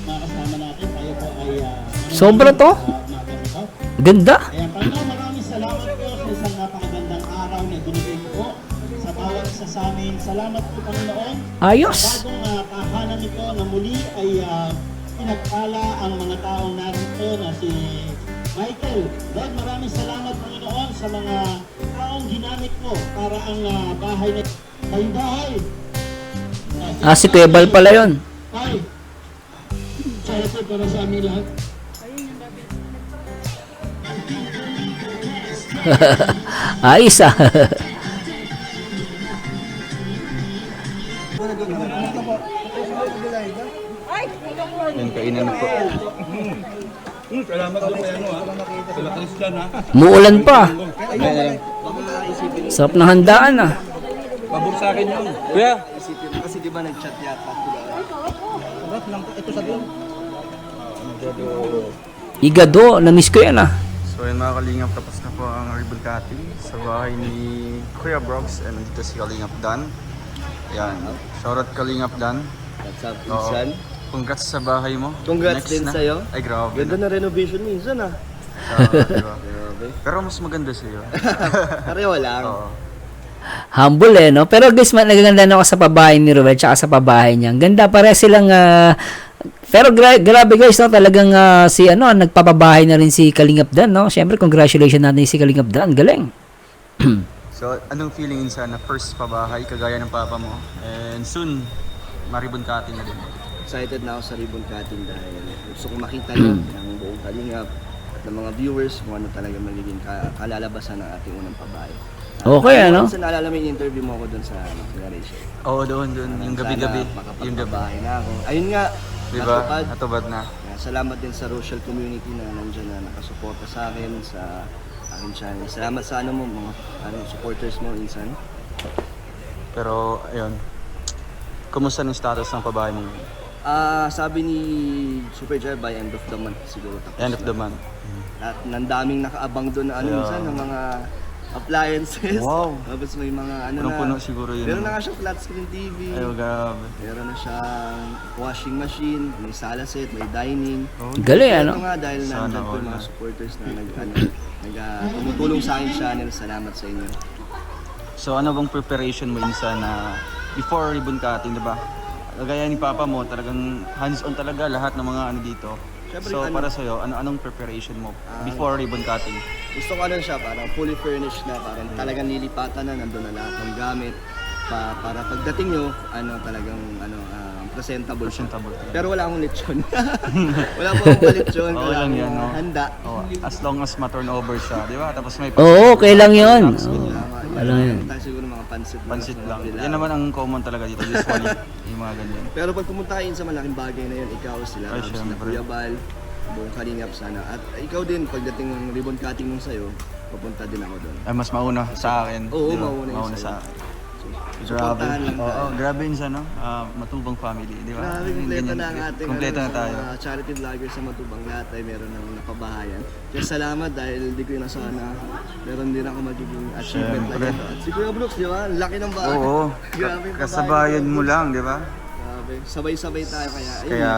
mga kasama natin. Tayo po ay Sobra to. Ganda. Ayan, Panginoon, maraming salamat po sa isang napakagandang araw na binigay ko po sa bawat isa sa amin. Salamat po, Panginoon. Ayos. Bagong tahanan nito na muli ay pinagpala ang mga taong narito na si Michael. Lord, maraming salamat, Panginoon, sa mga taong ginamit mo para ang bahay na kayong bahay. Si Kuya Bal pala yun. Ay, sana po para sa amin lahat. Ayos, Yan, kainan na po. Muulan pa. Sarap ng handaan, Pabor sa akin yun. Kuya! Kasi di ba nag-chat yata? Igado, na-miss ko yan, So yun mga Kalingap, tapos na po ang ribbon cutting sa bahay ni Kuya Brooks and nandito si Kalingap Dan. Yan. Shoutout Kalingap Dan. What's up, Oo. Insan? Congrats sa bahay mo. Congrats Next din na. sa'yo. Ay grabe Ganda na renovation minsan Diba? Pero mas maganda sa'yo. Pareho lang. Oo. Humble no? Pero guys, nagaganda na ako sa pabahay ni Ruel tsaka sa pabahay niya. Ang ganda, pare silang pero grabe guys, no? Talagang si nagpapabahay na rin si Kalingap Dan, no? Siyempre, congratulations natin si Kalingap Dan. Galing. So anong feeling insan na first pabahay kagaya ng papa mo and soon ma-ribbon cutting na din? Excited na ako sa ribbon cutting dahil gusto kong makita ng buong Kalingap at ng mga viewers kung ano talaga magiging kalalabasan ng ating unang pabahay. Okay, ano? Sa naalala mo yung interview mo ako doon sa Rachel. Oo, doon. Yung gabi-gabi. Yung gabi. Makapagpabahay na ako. Ayun nga, Diba? natupad. Natubad na. Salamat din sa Rochelle community na nandyan na nakasuporta sa akin, sa aking channel. Salamat sa mga supporters mo, Insan. Pero, ayun. Kumusta yung status ng pabahay mo? Sabi ni Super Jar, by end of the month siguro. Tapos End of the month. At nandaming nakaabang doon na Yeah. minsan ng mga appliances. Wow. Tapos may mga Punong-puno siguro yun. Meron na nga siya flat screen TV. Ay, grabe. Meron na siyang washing machine, may sala set, may dining. Galing, Ito nga dahil Sana nandyan po all yung mga na. supporters na tumutulong sa aking channel. Salamat sa inyo. So ano bang preparation mo insan na before ribbon cutting, di ba? Gaya ni Papa mo, talagang hands-on talaga lahat ng mga ano dito. Siyempre, So ano- para sa'yo, anong preparation mo before ribbon cutting? Gusto ko ano siya, parang fully furnished na, parang talagang nilipatan na, nandun na lahat ng gamit. Para pagdating nyo, talagang presentable. Presentable. Pero wala akong lechon. Wala po akong lechon. Okay lang yan, no? Handa. Oh, as long as ma-turnover siya, di ba? Tapos may Oo, okay lang yun. Tapos ganyan. Alam yun. Tayo siguro mga pansit. Pansit lang. Yan naman ang common talaga dito, usually, yung mga ganyan. Pero pag pumunta kayo sa malaking bagay na yun, ikaw, sila, Ay, sila syempre. Kuya Bal, buong Kalingap sana. At ikaw din, pagdating ng ribbon cutting nung sa'yo, papunta din ako doon. Ay, mas mauna sa akin. Oo, di ba? mauna yung sa sa'yo. akin. So, Grabe. supportahan lang tayo. Oo, grabe yun sa Matubang family, di ba? Grabe, kompleto na ang ating Kompleto na tayo. mga charity vloggers sa Matubang. Lahat ay meron ng napabahayan. Kaya salamat dahil di ko inasana. Meron din ako magiging achievement na Siyempre. ito. At si Kuya Brooks, di ba? Ang laki ng bahay. Oo, Grabe yung kasabayan bahay. mo lang, di ba? Grabe. Sabay-sabay tayo. Kaya, ayun, Kaya,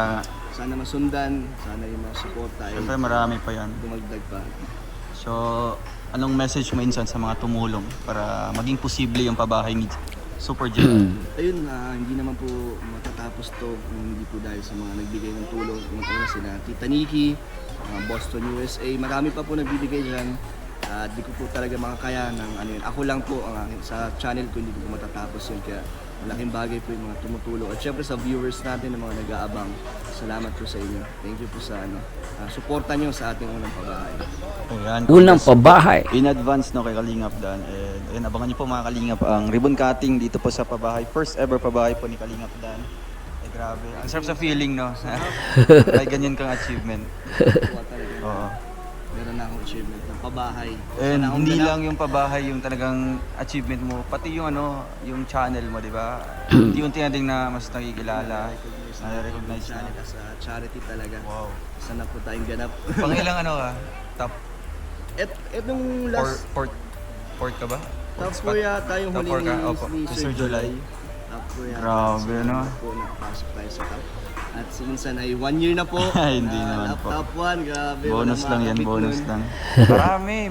sana masundan. Sana yung mga support tayo. syempre marami pa yan. Dumagdag pa. So, anong message mo insan sa mga tumulong para maging posible yung pabahay ni Super J? Ayun, hindi naman po matatapos to kung hindi po dahil sa mga nagbigay ng tulong. Una sila Tita Nikki, Boston, USA. Marami pa po nagbibigay dyan. At di ko po talaga makakaya ng ano yun. Ako lang po ang akin sa channel ko, hindi ko po matatapos yun. Kaya malaking bagay po yung mga tumutulong. At syempre sa viewers natin, ng mga nag-aabang, salamat po sa inyo. Thank you po sa suporta nyo sa ating unang pabahay. Ayan, Unang pabahay. in advance no kay Kalingap Dan. And ayun, abangan niyo po mga Kalingap ang ribbon cutting dito po sa pabahay. First ever pabahay po ni Kalingap Dan. Eh grabe. Ang sarap sa feeling no. May ganyan kang achievement. Kuha talaga. Oo. Meron na akong achievement ng pabahay. And Sana akong hindi ganap. lang yung pabahay yung talagang achievement mo, pati yung yung channel mo, di ba? Unti-unti natin na mas nakikilala, na-recognize na. Channel as a charity talaga. Wow. Sana po tayong ganap. Pangilang ka? Top Etong last fourth ka ba? top Spot? 4 yata yung Top huli four ka? ni, Opo. ni Si Sir July. Top 4 yata. Grabe, So, no? po, nakapasok tayo sa top. At minsan ay 1 year na po. Ay, hindi naman po. Top 1, grabe. Bonus walang lang yan, makakapit bonus nun. lang.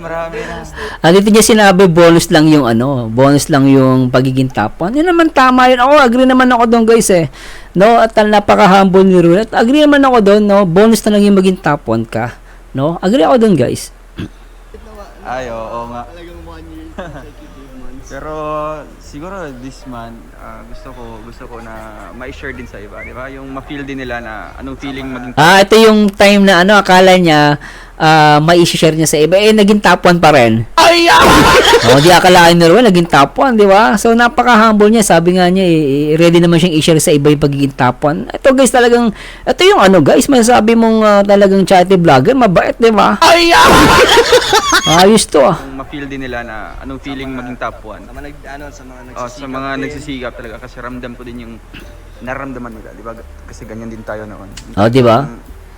Marami na. Dito niya sinabi, bonus lang yung bonus lang yung pagiging top 1. Yun naman tama yun. Ako, agree naman ako doon guys eh. No, at napaka-humble ni Rune. At agree naman ako doon, no, bonus na lang yung maging top 1 ka. No, agree ako doon guys. Ay, oo nga. Talagang 1 year consecutive months. Pero siguro this month, gusto ko na ma-share din sa iba, di ba? Yung ma-feel din nila na anong feeling maging Ito yung time na akala niya mai-share niya sa iba, naging top 1 pa rin. Di akalain ni Ruel, naging top 1, di ba? So, napaka-humble niya. Sabi nga niya, ready naman siyang i-share sa iba yung pagiging top 1. Ito guys, talagang, ito yung guys, masasabi mong talagang charity vlogger, mabait, di ba? Ayos to Kung ma-feel din nila na anong feeling maging top 1. Sa mga Sa nagsisikap mga din. nagsisikap talaga kasi ramdam ko din yung naramdaman nila, di ba? Kasi ganyan din tayo noon. Di ba?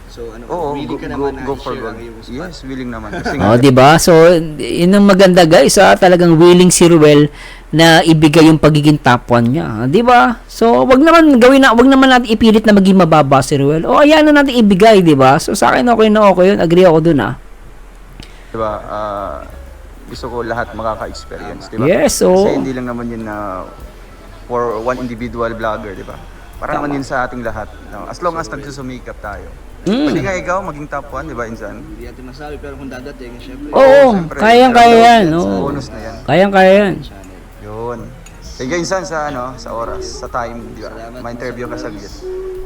So, Oo, willing ka naman na go for i-share gold. ang iyong spot. Yes, willing naman. Kasi nga, Di ba? So, yun ang maganda guys, talagang willing si Ruel na ibigay yung pagiging top 1 niya. Di ba? So, wag naman natin ipilit na maging mababa si Ruel. Ayan na natin ibigay, di ba? So, sa akin okay yun. Agree ako dun di ba? Gusto ko lahat makaka-experience, di ba? Yes, so Kasi hindi lang naman yun na for one individual vlogger, di ba? Para naman yun sa ating lahat. No? As long as nagsusumikap tayo. Pwede nga ikaw maging top 1, di ba, Insan? Hindi natin masabi, pero kung dadating, syempre. Oo, Siyempre, kayang-kaya yan. Bonus na yan. Kayang-kaya yan. Yun. Thank you, Insan, sa oras, sa time, di ba? Ma-interview ka saglit.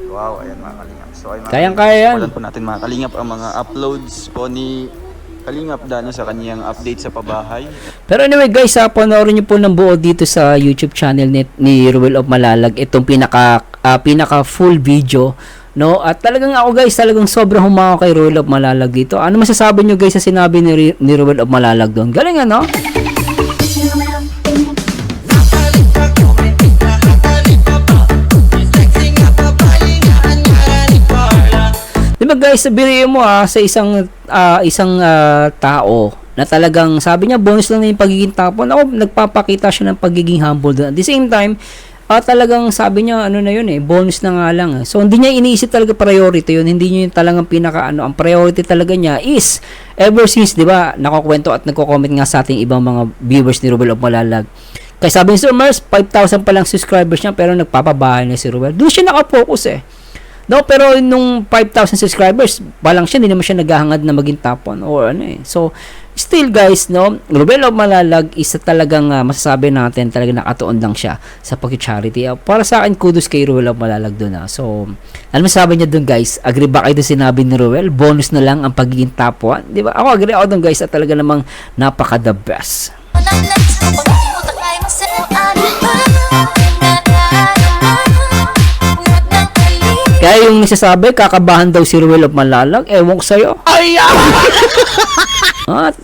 Wow, ayan mga Kalingap. So, ay Kayang-kaya yan. Walan po natin mga Kalingap ang mga uploads po ni Kalingap Dano sa kaniyang update sa pabahay. Pero anyway guys, panoorin niyo po ng buo dito sa YouTube channel ni Ruel of Malalag itong pinaka full video, no? At talagang ako guys, talagang sobrang humanga kay Ruel of Malalag dito. Ano masasabi niyo guys sa sinabi ni Ruel of Malalag doon? Galing ano? Diba guys, sabihin mo sa isang tao na talagang sabi niya bonus lang na yung pagiging top 1. Ako, nagpapakita siya ng pagiging humble doon. At the same time, talagang sabi niya ano na yun bonus na nga lang. So hindi niya iniisip talaga priority yun. Hindi niya yung talagang ang priority talaga niya is ever since, 'di ba? Nakakwento at nagko-comment nga sa ating ibang mga viewers ni Ruel of Malalag. Kaya sabi ni Sir Mars, 5,000 pa lang subscribers niya pero nagpapabahay na si Ruel. Doon siya nakafocus eh. No, pero nung 5,000 subscribers, pa lang siya, hindi naman siya naghahangad na maging top 1 or ano eh. So, still guys, no, Ruel of Malalag is talagang masasabi natin talaga nakatuon lang siya sa pag-charity. Para sa akin, kudos kay Ruel of Malalag doon. So, ano masabi niya doon guys? Agree ba kayo doon sinabi ni Ruel? Bonus na lang ang pagiging top 1. Di ba? Ako agree ako doon guys, at talaga namang napaka the best. Kaya yung nagsasabi, kakabahan daw si Ruel of Malalag, ewan ko sa'yo.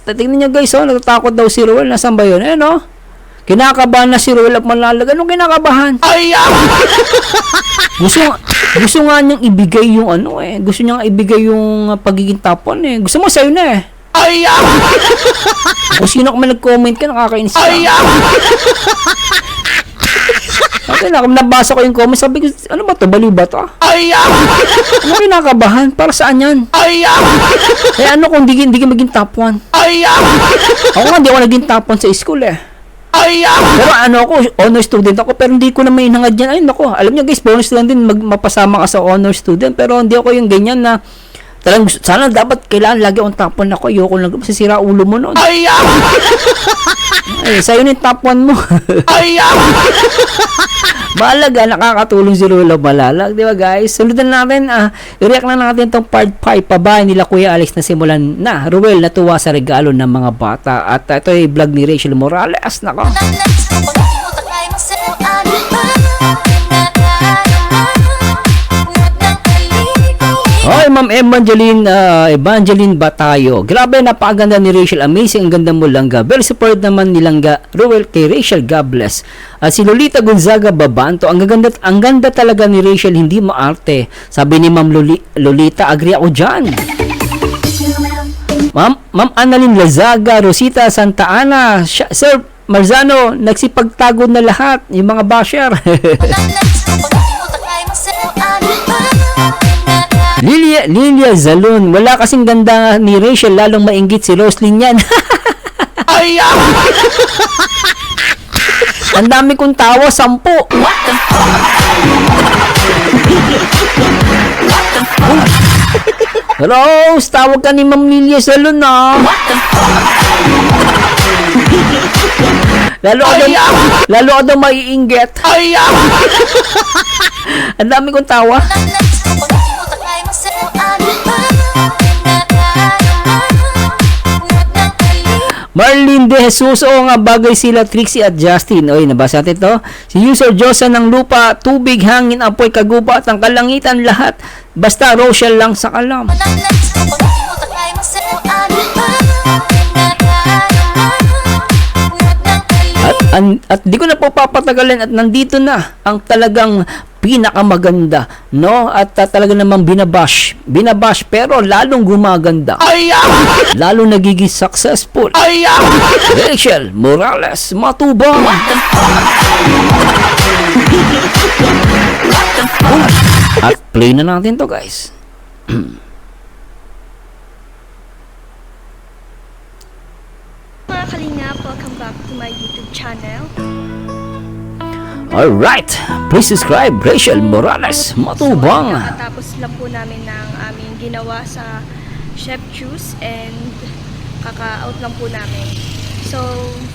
Tingnan niyo guys, natatakot daw si Ruel. Nasaan ba yun? No? Kinakabahan na si Ruel of Malalag. Anong kinakabahan? Gusto nga niyang ibigay yung ano eh. Gusto niyang ibigay yung pagiging top 1 eh. Gusto mo sa'yo na eh. Kung sino ka man nag-comment ka, nakakainis ka. Okay na, nabasa ko yung comment, sabi ko, ano ba to? Baliw ba to? Ano kinakabahan? Para saan yan? Eh ano kung hindi ka maging top 1? Ako nga, hindi ako naging top 1 sa school eh. Pero ano ako, honor student ako, pero hindi ko na may hinangad yan. Ay nako, alam niyo guys, bonus lang din mapasama ka sa honor student, pero hindi ako yung ganyan na talagang sana dapat kailangan lagi akong top 1 ako. Ayoko lang masisira ulo mo noon. Ay, sa'yo na yung top 1 mo. Mahalaga, nakakatulong si Ruel of Malalag, di ba guys? Sundan natin, i-react na natin itong part 5 pabahay nila Kuya Alex na simulan na. Ruel natuwa sa regalo ng mga bata. At ito ay vlog ni Rachel Morales. Nako. Hoy, Ma'am Evangeline Batayo. Grabe, napakaganda ni Rachel. Amazing, ang ganda mo Langga. Very support naman ni Langga. Ruel kay Rachel, God bless. At si Lolita Gonzaga Babanto. Ang ganda talaga ni Rachel, hindi maarte. Sabi ni Ma'am Lolita, agree ako dyan. Ma'am Annalyn Lazaga, Rosita Santa Ana. Sir Marzano, nagsipagtagod na lahat. Yung mga basher. Lilia Zalun, wala kasing ganda ni Rachel, lalong mainggit si Roslyn yan. Ang dami kong tawa, 10. Rose, tawag ka ni Ma'am Lilia Zalun na. Lalo ka daw maiinggit. Ang dami kong tawa. Marlene De Jesus, oo nga, bagay sila Trixie at Justin. Oy, nabasa natin to. Si user Diyosa ng lupa, tubig, hangin, apoy, kagubat, ang kalangitan, lahat. Basta Rochelle lang sa kalam. At di ko na po papatagalin at nandito na ang talagang pinakamaganda, no? At talaga namang binabash pero lalong gumaganda. Lalong nagiging successful. Rachel Morales Matubang. At play na natin to guys. Mga kalingap, welcome back to my YouTube channel. Alright, please subscribe Rachel Morales Matubang. Kakatapos lang po namin ng aming ginawa sa Chef Juice and kaka-out lang po namin. So,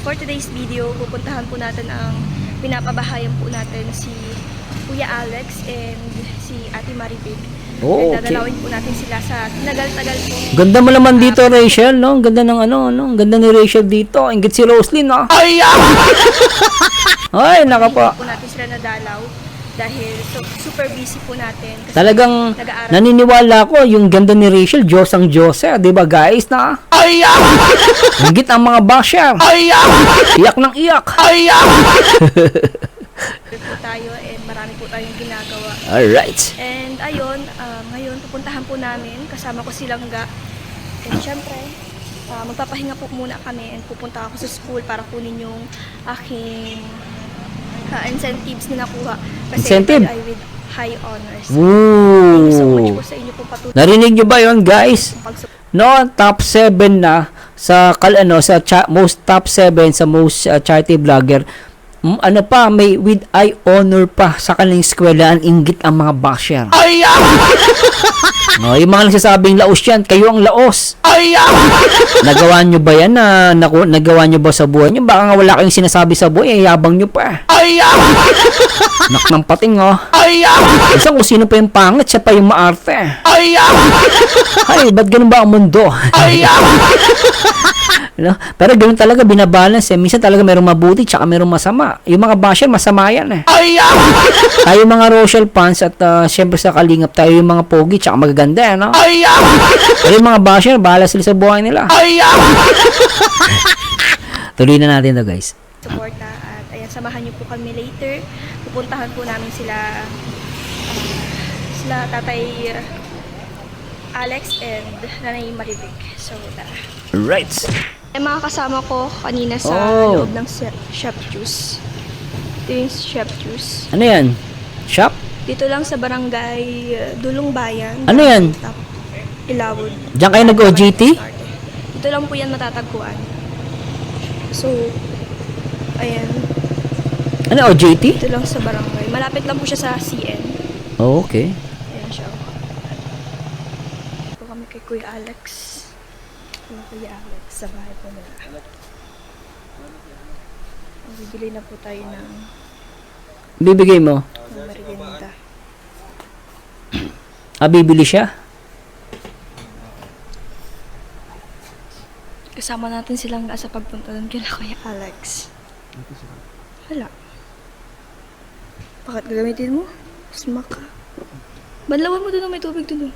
for today's video, pupuntahan po natin ang pinapabahayan po natin si Kuya Alex and si Ate Maribig. Oh, and dadalawin po natin sila sa tagal-tagal po. Ganda mo naman dito, Rachel, no? Ang ganda ng ang ganda ni Rachel dito. Ingit si Roslyn, no? Ay, naka po. Po natin sila nadalaw dahil super busy po natin. Kasi talagang nag-aaral. naniniwala ko yung ganda ni Rachel, Diyos ang Diyose, di ba guys, na? Ingit ang mga basher. Iyak ng iyak. po tayo and marami po tayong ginagawa. Alright. And ayun, ngayon pupuntahan po namin, kasama ko si Langga. And syempre, magpapahinga po muna kami and pupunta ako sa school para kunin yung aking incentives na nakuha. Kasi Incentive? I with high honors. Woo! Thank you so much po sa inyo po patuloy. Narinig nyo ba yun, guys? No, top 7 na sa most top 7 sa most charity vlogger. Ano pa, may with eye honor pa sa kanilang eskwelahan, inggit ang mga basher. No, yung mga nagsasabing laos yan, kayo ang laos. Nagawa nyo ba yan nagawa nyo ba sa buhay nyo? Baka nga wala kayong sinasabi sa buhay, yabang nyo pa. Nak ng pating, oh. Isang kung sino pa yung pangit, siya pa yung maarte. Ay, ba't ganun ba ang mundo? No? Pero ganun talaga, binabalance eh. Minsan talaga merong mabuti, tsaka merong masama. Yung mga basher, masama yan eh. Tayo mga Rochelle fans at syempre sa Kalingap, tayo yung mga pogi, tsaka magaganda eh, no? Pero yung mga basher, bahala sila sa buhay nila. Tuloy na natin to, guys. Suporta at ayan, samahan niyo po kami later. Pupuntahan po namin sila Tatay Alex and Nanay Maribik. So, tara. Right. Ay, mga kasama ko kanina sa loob ng Chef Juice. Ito yung Chef Juice. Ano yan? Shop? Dito lang sa barangay Dulong Bayan. Ano yan? Ilawod. Diyan kayo nag-OJT? Dito lang po yan matatagpuan. So, ayan. Ano, OJT? Dito lang sa barangay. Malapit lang po siya sa CN. Oh, okay. Ayan siya. Ito kami kay Kuya Alex. Kuya Alex sa bahay po nila. Bibili na po tayo ng Bibigay mo? merienda. Bibili siya? Kasama natin silang sa pagpunta doon kila Kuya Alex. Wala. Bakit gagamitin mo? Smack ka. Banlawan mo doon may tubig doon.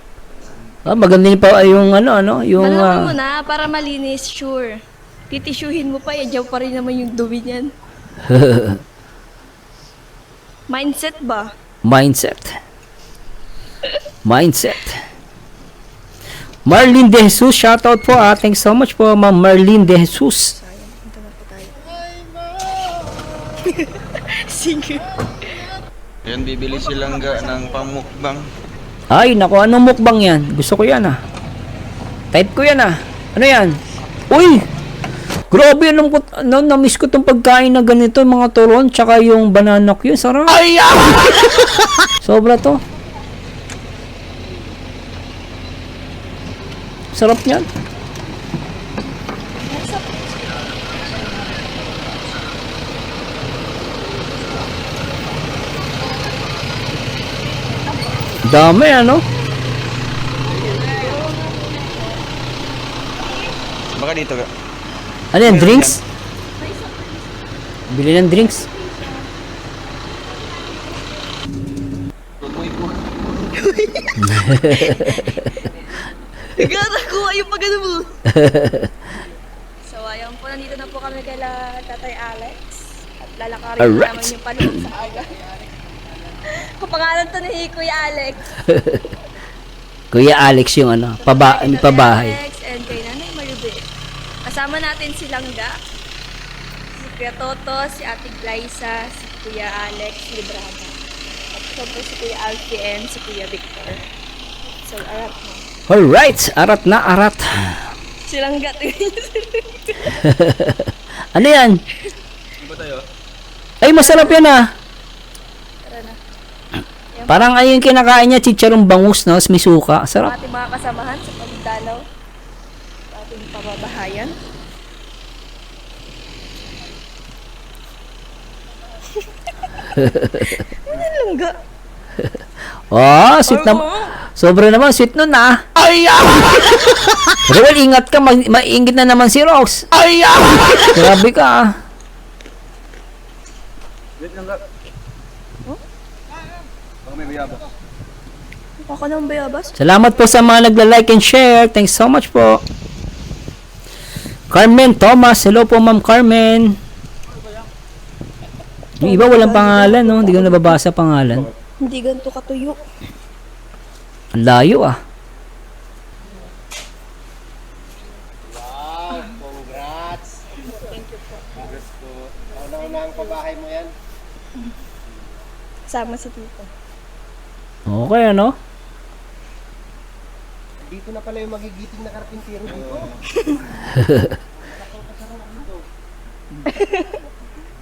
Maganda din pa yung yung Banlawan mo na para malinis, sure. Titisyuhin mo pa, dyan pa rin naman yung dumi niyan. Mindset ba? Mindset. Marlene De Jesus, shoutout po. Thanks so much po, Ma'am Marlene De Jesus. Sige. Yan, bibili silang ng pamukbang. Ay, naku, anong mukbang yan? Gusto ko yan Type ko yan Ano yan? Uy! Grabe, na-miss ko tong pagkain na ganito, mga turon, tsaka yung banana Q, sarap. Sobra to. Sarap niyan. Dami, Baka dito ka. Ano yan, drinks? Bili ng drinks. Nagkakakuha yung pagano mo. So, ayun po, nandito na po kami kala Tatay Alex. At lalakarin Alright. naman yung panahon sa aga. Kapangalan to ni Kuya Alex. Kuya Alex yung pabahay. Alex and kay Nanay Maribik. Kasama natin si Langga, si Kuya Toto, si Ate Glyza, si Kuya Alex Librada. At ito po si Kuya Alfie and si Kuya Victor. So, arat na. Alright, arat na, arat. Si Langga. Ano yan? Ba tayo? Ay, masarap yan Tara na. Parang ay yung kinakain niya, chicharong bangus, no? May suka. Sarap. Ating mga kasamahan sa pagdalaw sa ating pababahayan. Ano Langga? Sweet naman. Sobra naman, sweet nun Pero well, ingat ka, maingit na naman si Rox. Grabe ka Wait lang ka. Baka may bayabas. Baka ng bayabas? Salamat po sa mga nagla-like and share. Thanks so much po. Carmen Thomas. Hello po, Ma'am Carmen. Yung iba walang pangalan, no? Hindi ko nababasa pangalan. Hindi ganito katuyo. Ang layo, Wow, congrats. Thank you po. Congrats po. Nauna ang pabahay mo yan. Sama si Tito. Okay, ano? Dito na pala yung magigiting na karpintero dito.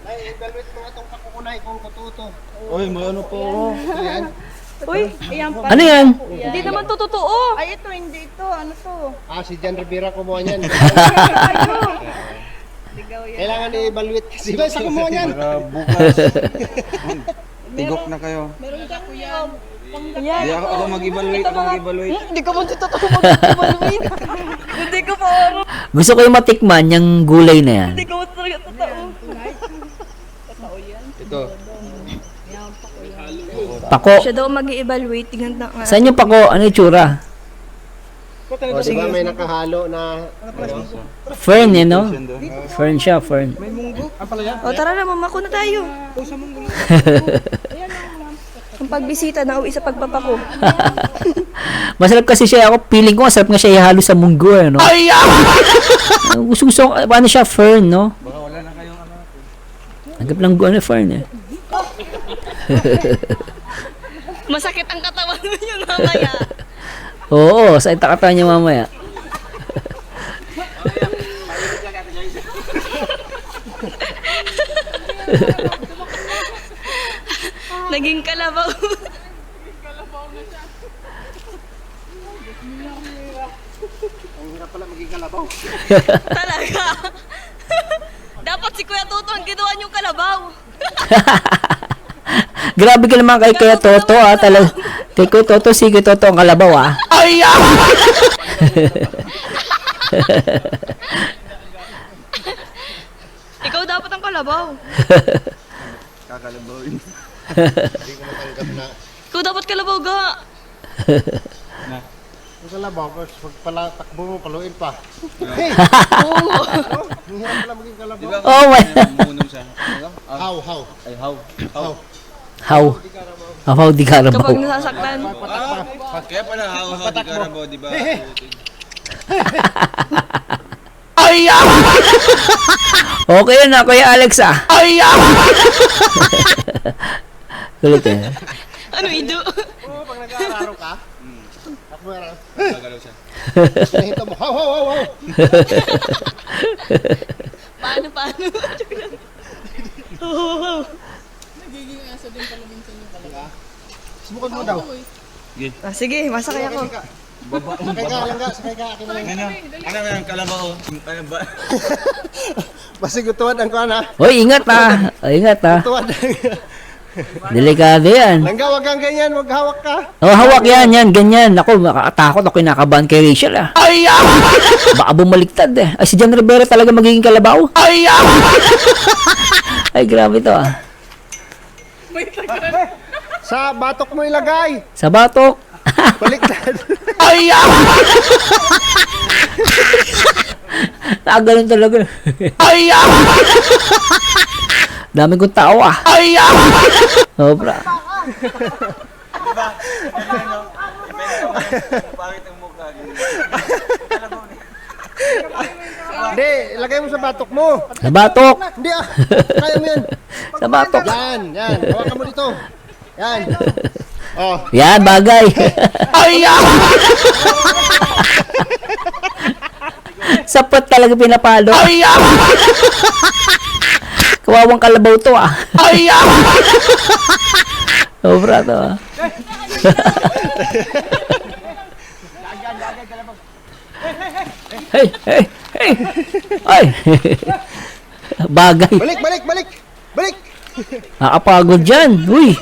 Ay, ito i-evaluate mo nga itong pakukunay kung kututo. Uy, may ano po. Yan. Uy, ayan pa. Ano yan? Hindi naman to totoo. Ay, ito, hindi ito. Ano to? Si Jan Rivera kumuha niyan. Kailangan i-evaluate kasi. Ito, isa kumuha niyan. Para bukas. Tigok na kayo. Meron ka yan. Hindi ako mag-evaluate. Hindi ka man totoo mag-evaluate. Hindi ko pa ano. Gusto ko yung matikman yung gulay na yan. Hindi ko talaga totoo. Ito. Pako. Siya daw mag-i-evaluate. Tingnan na nga. Saan yung pako? Ano yung tsura? O, diba may nakahalo na... Fern, you know? Fern siya, fern. O tara na, mamako na tayo. Ang pagbisita na uwi sa pagpapako. Masarap kasi siya. Ako, feeling ko, masarap nga siya ihalo sa munggo, no? Ay! Gusto, paano siya, fern, no? Baka wala na kayong ano. Agap lang ano, fern, eh. Masakit ang katawan mo yun mamaya. Oo, sa itakatan niya mamaya. Naging kalabaw. Ang hirap pala maging kalabaw. Talaga. Dapat si Kuya Toto ang ginawa niyong kalabaw. Grabe ka naman kay Kuya Toto, ah. Kay Kuya Toto, si Kuya Toto ang kalabaw, ah. Ay! Ikaw dapat ang kalabaw. Kakalabawin. Hindi ko matanggap na. Ikaw dapat kalabaw ga. Ang kalabaw, pag pala takbo mo, paluin pa. Oo. Ang hirap pala maging kalabaw. Oh my. Munong siya. How? Ay, how? How? How di karabaw? Kapag nasasaktan. Kaya pala how di karabaw, di ba? Ay! Okay na, Kuya Alex, ah. Ay! Kulit, eh. Ano ido? Oo, pag nag-aararo ka, takbo na. Gagalaw siya. Nakita mo, how. Paano? Oo. Subukan mo daw. Sige, masakay ako. Sakay ka, akin na lang. Ano yung kalabaw? Ano ba? Basta gutuan ang kuhan ha. Hoy, ingat, ah. Ingat, ah. Gutuan. Delikado yan. Langga, wag kang ganyan, wag hawak ka. Oh, hawak yan, ganyan. Ako, makakatakot ako, kinakabahan kay Rachel, ah. Ay! Baka bumaliktad, eh. Ay, si Jan Rivera talaga magiging kalabaw? Ay! Ay, grabe to, ah. Sa batok mo ilagay. Sa batok. Baliktad. Ay! Nakagalan talaga. Ay! Dami kong tao, ah. Ay! Sobra. Pangit ang mukha. Hindi, ilagay mo sa batok mo. Sa batok. Hindi ah. Kaya mo yan. Sa batok. Yan. Hawakan mo dito. Yan. Oh. Yan, bagay. Ay! Sapat talaga pinapalo. Ay! Kawawang kalabaw to, ah. Ay! Sobra to, ah. Hey! Ay! Bagay. Balik! Nakapagod dyan. Uy!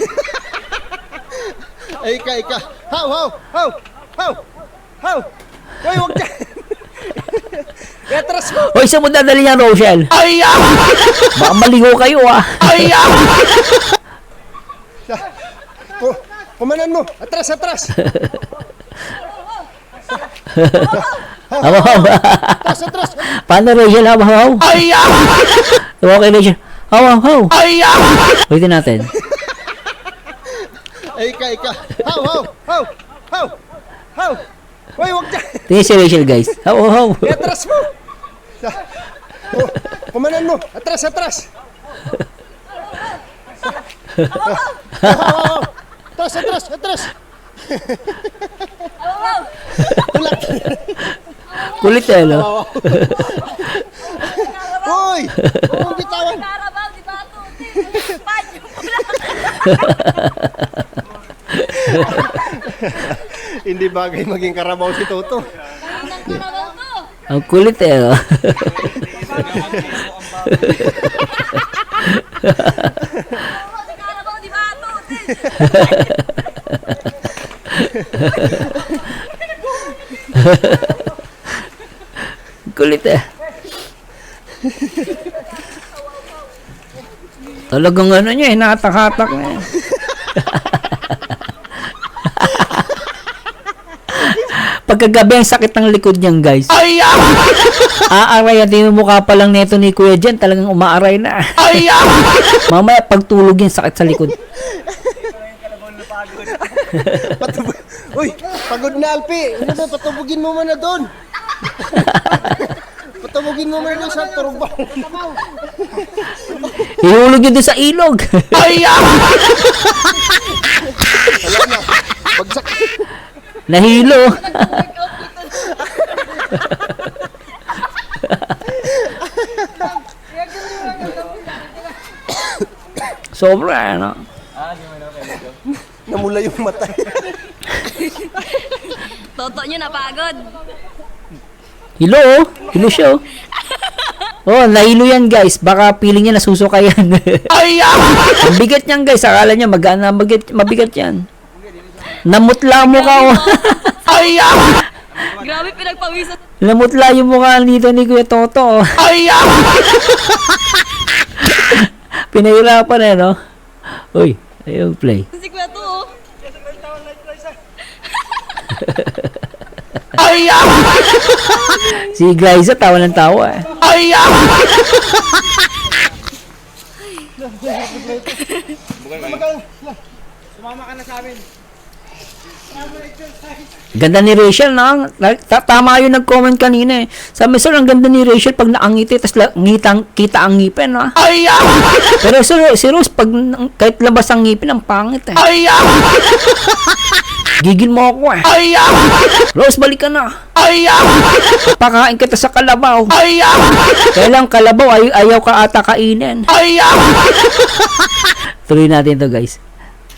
Ay, ika. How. Hoy, wag ka. Atras mo. Hoy, saan mo dadali yan, Rochelle? Ay! Baka maligo kayo, ah. Ay! Kumanan mo. Atras. Hawaw. Atras. Paano, Rachel? Hawaw. Ay! Okay, Rachel. Hawaw. Ay! Ulitin natin. Ay, ika. How. Hoy, wag ka. Tingnan si Rachel, guys. Hawaw. Atras mo. Kumanan mo. Atras. Atras. Kulit, eh, no? Hoy! Huwag bitawan. Hindi bagay maging karabaw si Toto. Ang kulit eh. Oh. Kulit eh. Talagang ano niya, hinatak-hatak niya. Pagkagabi ang sakit ng likod niyan, guys. Ay! Aaray, at yung mukha pa lang neto ni Kuya Jen, talagang umaaray na. Ay! Mamaya pagtulog yan, sakit sa likod. Uy, pagod na Alpi. Ano ba, patubugin mo muna doon. Patubugin mo muna doon sa turubang. Ihulog yun doon sa ilog. Ay! Wala na. Bagsak. Nahilo. Sobra, ano? Namula yung mata. Toto nyo napagod. Hilo, oh. Hilo siya, oh. Oh, nahilo yan, guys. Baka piling niya nasusuka yan. Ang bigat niyan, guys. Akala niya magaan na mabigat yan. Namutla mo ka, oh. Grabe pinagpawisan. Namutla yung mukha dito ni Kuya Toto, oh. Pinahirapan eh, no? Uy, ayaw play. Si Kuya to, oh. Si Glyza, tawa ng tawa, eh. Sumama ka na sa amin. Ganda ni Rachel, no? Tama yun nag-comment kanina, eh. Sabi, sir, ang ganda ni Rachel pag naangiti, tapos kita ang ngipin, no? Pero si Rose, pag kahit labas ang ngipin, ang pangit, eh. Gigil mo ako, eh. Rose, balik ka na. Pakain kita sa kalabaw. Kailang kalabaw, ayaw ka ata kainin. Tuloy natin to, guys.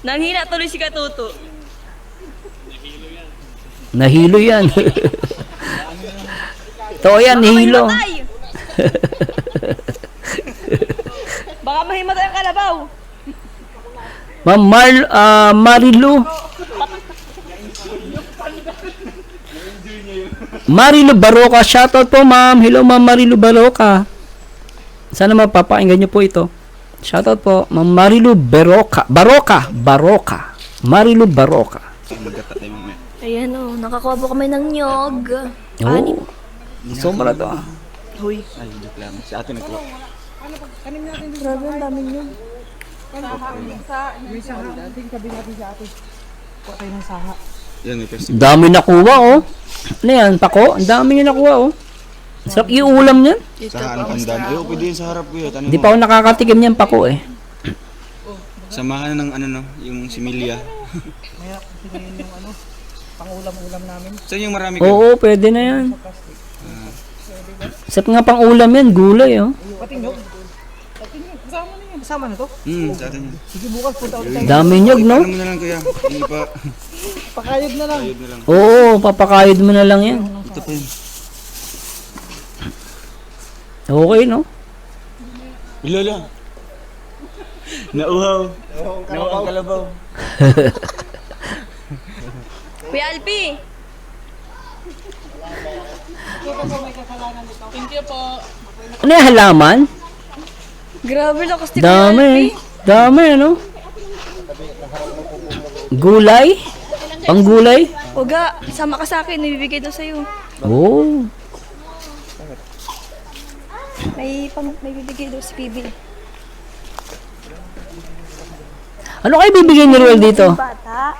Nanghina tuloy si Katuto. Nahilo yan. Totoo yan, nahilo. Baka mahimatay ang kalabaw. Ma'am Marilu. Marilu Baroka, shoutout po, ma'am. Hello, ma'am Marilu Baroka. Sana mapapakinggan niyo po ito. Shoutout po, ma'am Marilu Baroka. Marilu Baroka. Ayan, oh. Nakakuha po kami ng nyog. Oh. Sobra to, ah. Huy. Ay, joke lang. Si ate nagkuha. Grabe, ang dami nyog. Yan, may festival. Dami nakuha, oh. Ano yan, pako? Ang dami niya nakuha, oh. Sarap iulam niyan. Sa ano kang dami. Ay, pwede yun sa harap ko yun. Hindi pa ako nakakatikim niyan pako, eh. Samahan ng ano no, yung similya. Kaya tingnan yung ano, pang-ulam-ulam namin. Saan yung marami kayo? Oo, pwede na yan. Sarap nga pang ulam yan, gulay, oh. Pati nyog. Kasama na yan. Kasama na to? Sa atin yun. Sige, bukas punta ulit tayo. Dami nyog, no? Ano mo na lang kuya? Hindi pa. Pakayod na lang. Ayod na lang. Oo, papakayod mo na lang yan. Ito pa yun. Okay, no? Ilala. Nauhaw. Nauhaw ang kalabaw. Kuya Alpi. Thank you po. Ano yung halaman? Grabe, lakas ni Kuya Alpi. Dami. Dami, ano? Gulay? Panggulay? Uga, sama ka sa akin. Nabibigay daw sa'yo. Oo. May bibigay daw si PB. Ano kayo bibigay ni Ruel dito? Bata.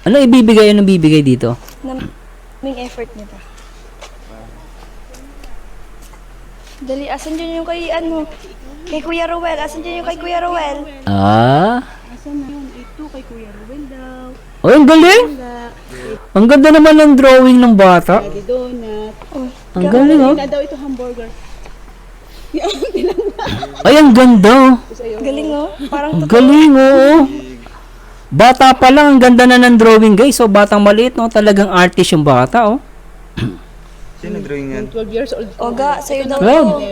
Ano ibibigay? Ano bibigay dito? May effort nito. Dali, asan dyan yung kay ano? Kay Kuya Ruel. Asan dyan yung kay Kuya Ruel? Ah? Asan na yun? Ito kay Kuya Ruel daw. Oh, ang galing! Ang ganda naman ng drawing ng bata. Donut. Oh, Ang galing, oh. daw ito hamburger. Ay, ang ganda, oh. Galing, oh. Parang Ang galing, oh. Bata pa lang, ang ganda na ng drawing guys. So, batang maliit, no? Talagang artist yung bata, oh. Sino drawing yan? 12 years old. Oga, sa'yo daw Wow. to.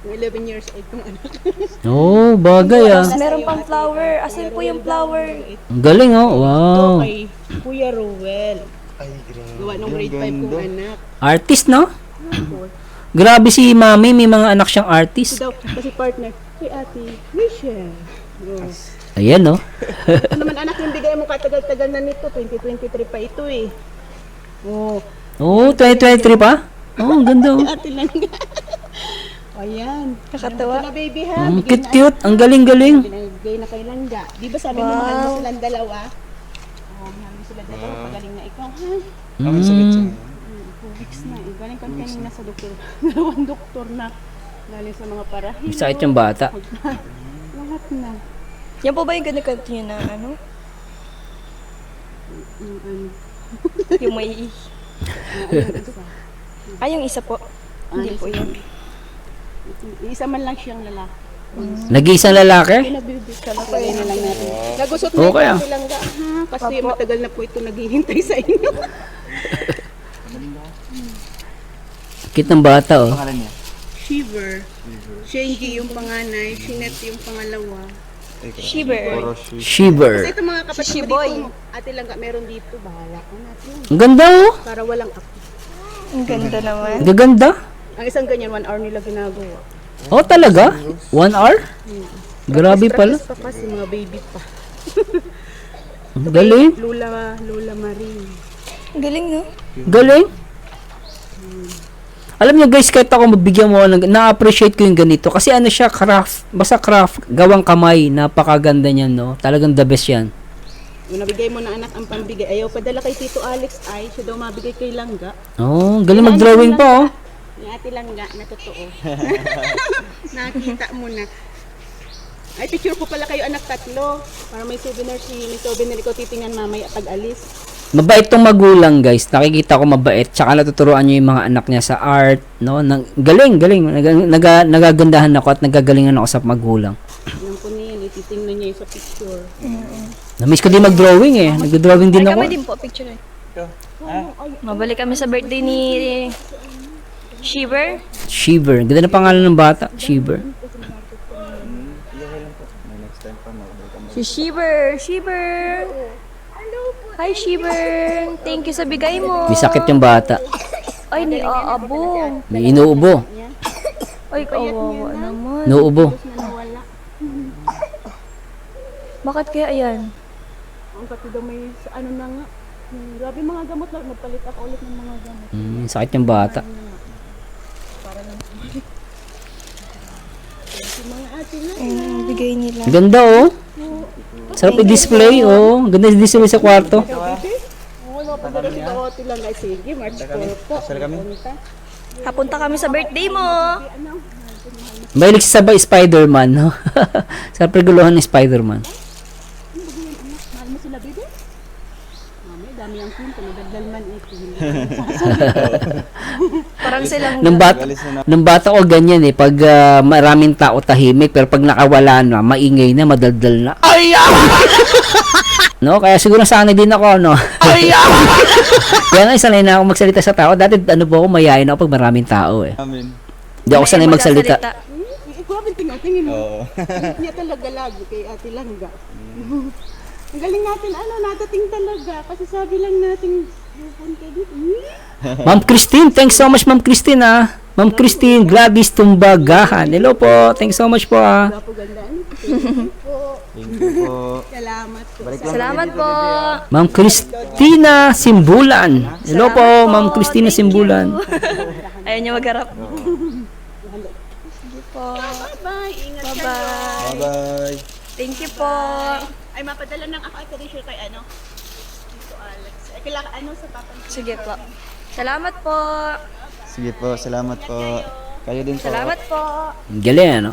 11 years old kong anak. Oh, bagay, ah. Meron pang flower. Asan po yung flower? Ang galing, oh. Wow. Kay Kuya Rowel. Gawa ng grade 5 kong anak. Artist, no? Grabe si Mami, may mga anak siyang artist. Ito daw, kasi partner. Kay Ate Michelle. Ayan, no? Ito naman anak, yung bigay mo katagal-tagal na nito. 2023 pa ito eh. Oh. Oh, 2023 pa? Oh, ang ganda, oh. Ate lang. Ayan. Kakatawa. Ito na baby ha. Cute. Ang galing-galing. Binigay na kay Langga. Di ba sabi mo Wow. mahal mo silang dalawa? Oh, mahal mo silang dalawa. Pagaling na ikaw ha. Kami sakit siya. 2 weeks na. Galing kami kanina sa doktor. Dalawang doktor na. Galing sa mga parahilo. Sakit yung bata. Lahat na. Yan po ba yung ganito nyo na ano? Yung may... Ay, yung isa po. Hindi po yun. Isa man lang siyang lalaki. Nag-iisang lalaki? Pinabibig ka lang. Kaya na lang natin. Nagusot na Okay, ito silang ha. Kasi matagal na po ito naghihintay sa inyo. Cute ng bata, oh. Pangalan niya? Shiver. Shenji yung panganay. Shinet yung pangalawa. Shiver. Shiver. Kasi ito mga kapatid Si ko Boy. dito, ate lang meron dito. Bahala ko natin. Ang ganda, oh. Para walang ako. Ang ganda naman. Gaganda. Ang isang ganyan, 1 hour nila ginagawa. Oh, talaga? 1 hour? Grabe pala. Practice pa kasi mga baby pa. Ang galing. Lola Marie. Ang galing, no? Galing. Alam niyo guys, kahit ako mabigyan mo ng na-appreciate ko yung ganito kasi ano siya, craft, basta craft, gawang kamay, napakaganda niyan, no. Talagang the best 'yan. Yung nabigay mo na anak ang pambigay, ayaw padala kay Tito Alex ay siya daw mabigay kay Langga. Oh, galing mag-drawing pa, oh. Ni Ate Langga na totoo. Nakita mo na. Ay, picture ko pala kayo anak tatlo. Para may souvenir ikaw titingnan mamaya pag alis. Mabait tong magulang, guys. Nakikita ko mabait. Tsaka natuturuan niyo yung mga anak niya sa art, no. Galing. Nagagandahan ako at nagagalingan ako sa magulang. Alam ko niyan, ititingnan niya yung sa picture. Na-miss ko din mag-drawing eh. Nag-drawing din Ay, ako. kami din po, picture eh. Mabalik kami sa birthday ni Shiver. Shiver. Ganda na pangalan ng bata. Shiver. Si Shiver. Shiver. Hi, Shiver. Thank you sa bigay mo. May sakit yung bata. Ay, ni-aabong. May inuubo. Ay, kawawa naman. Inuubo. Bakit kaya ayan? Ang pati daw may ano na nga. Grabe mga gamot na. Nagpalit ako ulit ng mga gamot. Sakit yung bata. Para lang. Mga ate na. Bigay nila. Ganda, oh. Sarap i-display, oh. Ganda i-display sa kwarto. Oo, napadala si Kaote lang. Ay, sige, March 4 po. Kapunta kami sa birthday mo. Mahilig siya sabay Spider-Man, no? Sa perguluhan ni Spider-Man. Mahal mo sila, baby? Mami, dami ang pinto. Nagdagdal man ito. Parang silang... Nung bata ko ganyan eh. Pag maraming tao tahimik, pero pag nakawala na, maingay na, madaldal na. No? Kaya siguro sanay din ako, no? Kaya nga, sanay na ako magsalita sa tao. Dati, ano po ako, mayayain ako pag maraming tao eh. Amen. Hindi ako sanay magsalita. Grabe, tingnan mo. Niya talaga lagi kay Ate Langga. Ang galing natin, natating talaga. Kasi sabi lang natin, pupunta dito. Ma'am Christine, thanks so much, Ma'am Christine, ah. Ma'am Christine, Gladys Tumbagahan. Hello po, thanks so much po, ah. Gapo ganda. Thank you po. Thank you po. Salamat po. Salamat po. Ma'am Christina Simbulan. Hello po, Ma'am Christina Simbulan. Ayaw niya magharap. Sige po. Bye-bye. Ingat kayo. Bye-bye. Bye-bye. Thank you po. Ay, mapadala ng ako ito kay Tito Alex. Ay, kailangan sa papan. Sige po. Salamat po. Sige po, salamat po. Kayo din po. Salamat po. Ang galing, ano?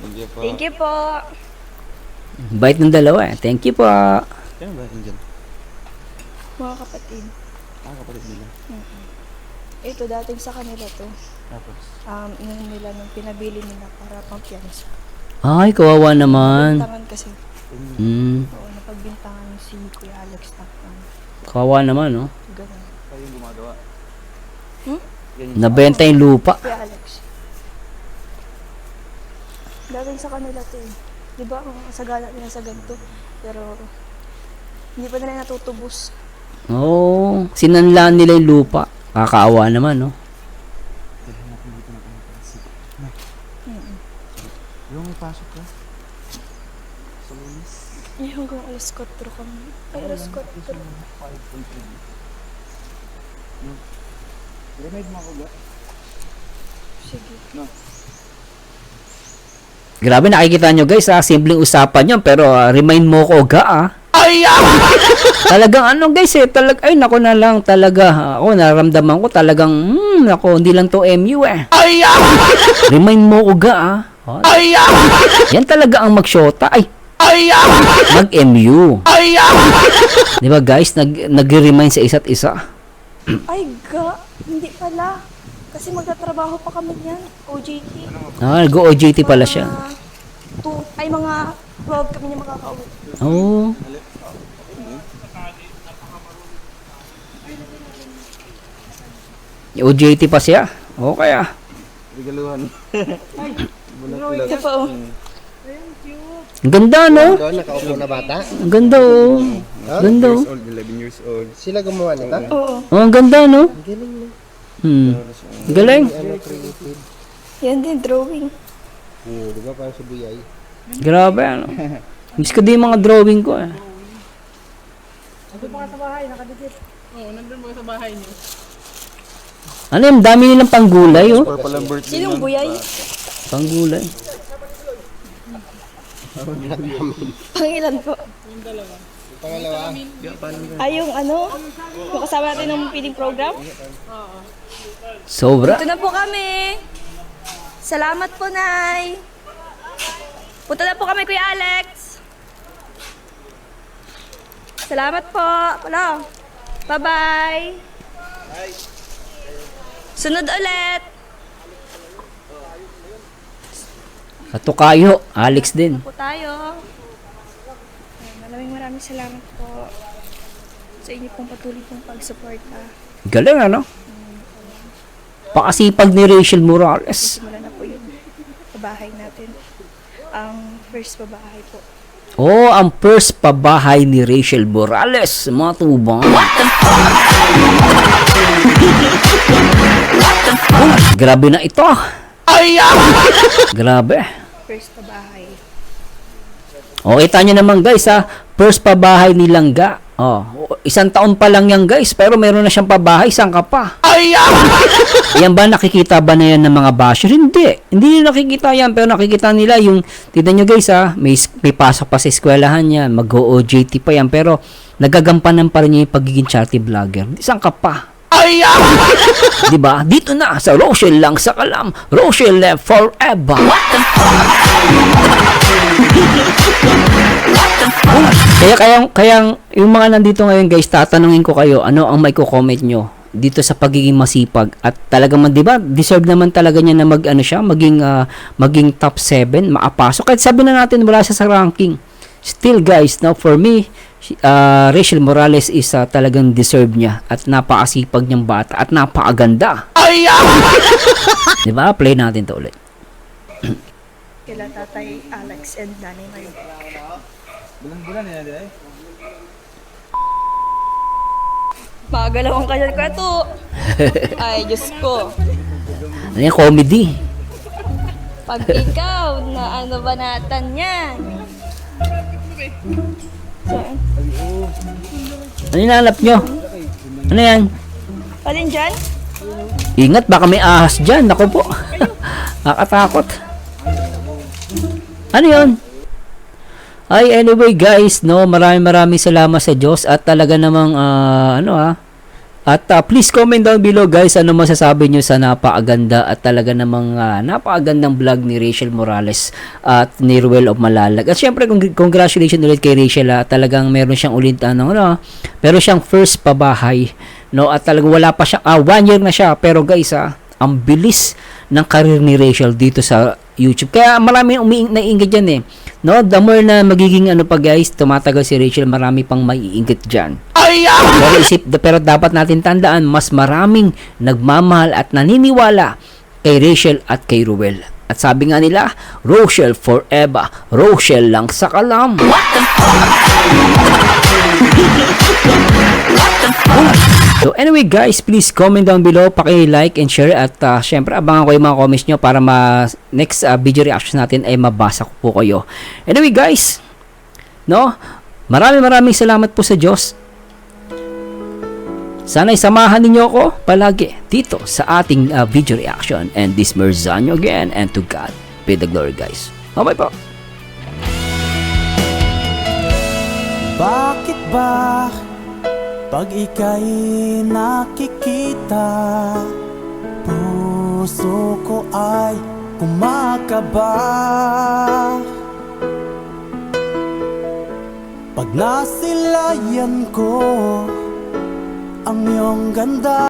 Thank you po. Thank you po. Bait ng dalawa, eh. Thank you po. Kaya ba dyan? Mga kapatid. Kapatid nila. Ito, dating sa kanila to. Tapos, Inano nila nung pinabili nila para pampiyansa. Ay, kawawa naman. Napagbintangan kasi. Oo, napagbintangan si Kuya Alex na. Kawawa naman, no? Ganun. kayo yung gumagawa. Nabenta yung lupa. Kuya Alex. Dating sa kanila to eh. Di ba, ang sagana nila sa ganito. Pero, hindi pa nila natutubos. Oo, sinanlaan nila yung lupa. Kakaawa naman, no? Yung pasok ka? Sa lunes? Eh, hanggang alas 4 kami. Ay, alas 4. Remind mo ako ba? Sige. Grabe, nakikita nyo guys, simpleng usapan yun, pero remind mo ko, talagang ano guys ay nako na lang talaga. Ako, naramdaman ko talagang, nako, hindi lang to MU Remind mo ko Yan talaga ang magsyota. Mag-MU. Di ba guys, nag-remind sa isa't isa. Ay, hindi pala. Kasi magtatrabaho pa kami niyan. OJT. Nag-OJT pala siya. Mga 12 kami niya makakauwi. Oo. OJT pa siya. Okay Regaluhan. Ito pa oh. Ang ganda, no? Doon, nakaupo na bata. Ang ganda, oh. Ganda, oh. 11 years old. Sila gumawa nito? Oo. Oh, ang ganda, no? Galing mo. Galing. Creative. Yan din, drawing. Oo, di ba parang sa buyay? Grabe, ano? Miss ko din yung mga drawing ko, eh. Nandun pa ka sa bahay, nakadikit. Oo, nandun pa ka sa bahay niyo. Ano yung dami nilang panggulay, oh. Purple ang birthday Sinong buyay? Panggulay. Pangilan po? Pangalawa. Ay, yung ano? Yung kasama natin ng feeding program? Sobra. Ito na po kami. Salamat po, Nay. Punta na po kami, Kuya Alex. Salamat po. Wala. Bye-bye. Sunod ulit. Katukayo, Alex din. Po tayo. Maraming salamat po sa inyo pong patuloy pong pagsuporta. Galing, ano? Pakasipag ni Rachel Morales. Simula na po yung pabahay natin. Ang first pabahay po. Oh, ang first pabahay ni Rachel Morales. Mga tubang. Grabe na ito. Grabe. First pabahay. O, kita nyo naman guys, first pabahay ni Langga. Oh, 1 taon pa lang yan guys, pero meron na siyang pabahay, saan ka pa? Yan ba, nakikita ba na yan ng mga basher? Hindi nila nakikita yan, pero nakikita nila yung, tignan nyo guys may pasok pa sa eskwelahan yan, mag-OJT pa yan, pero nagagampanan pa rin niya yung pagiging charity vlogger. Saan ka pa? Diba? Dito na sa Rochelle lang sa Kalam. Rochelle left forever. Kaya yung mga nandito ngayon guys, tatanungin ko kayo, ano ang may comment nyo dito sa pagiging masipag at talagang di ba deserve naman talaga niya na maging top 7, maapasok. Kahit sabi na natin wala siya sa ranking. Still guys, now for me, Rachel Morales is talagang deserve niya at napakasipag niyang bata at napakaganda. Diba? Play natin to ulit. Kila Tatay Alex and Nanay Marie. Bulan-bulan nila din eh. Magalaw ang kanyang kwato. Ay, Diyos ko. Ano yung comedy? Pag ikaw, na ano ba natin yan? Saan? Ano yung nalap nyo? Ano yan? Alin dyan? Ingat, baka may ahas dyan. Naku po. Nakatakot. Ano yun? Ay, anyway guys, no, maraming salamat sa Diyos at talaga namang at please comment down below guys, ano masasabi nyo sa napakaganda at talaga namang napakagandang vlog ni Rachel Morales at ni Ruel of Malalag. At syempre congratulations ulit kay Rachel, talagang meron siyang ulit meron siyang first pabahay no, at talagang wala pa siya, 1 year na siya, pero guys, ang bilis ng career ni Rachel dito sa YouTube. Kaya marami naiinggit dyan eh. No, the more na magiging ano pa guys, tumatagal si Rachel, marami pang maiinggit dyan. Pero dapat natin tandaan, mas maraming nagmamahal at naniniwala kay Rachel at kay Ruel. At sabi nga nila, Rochelle forever, Rochelle lang sa kalam. So anyway guys, please comment down below, paki-like and share, at syempre abangan ko yung mga comments nyo para next video reaction natin ay mabasa ko po kayo. Anyway guys, no, maraming salamat po sa Diyos. Sana'y samahan ninyo ako palagi dito sa ating video reaction. And this Merzano again, and to God be the glory guys. Bye po. Bakit ba pag ika'y nakikita, puso ko ay kumakaba? Pag nasilayan ko ang iyong ganda.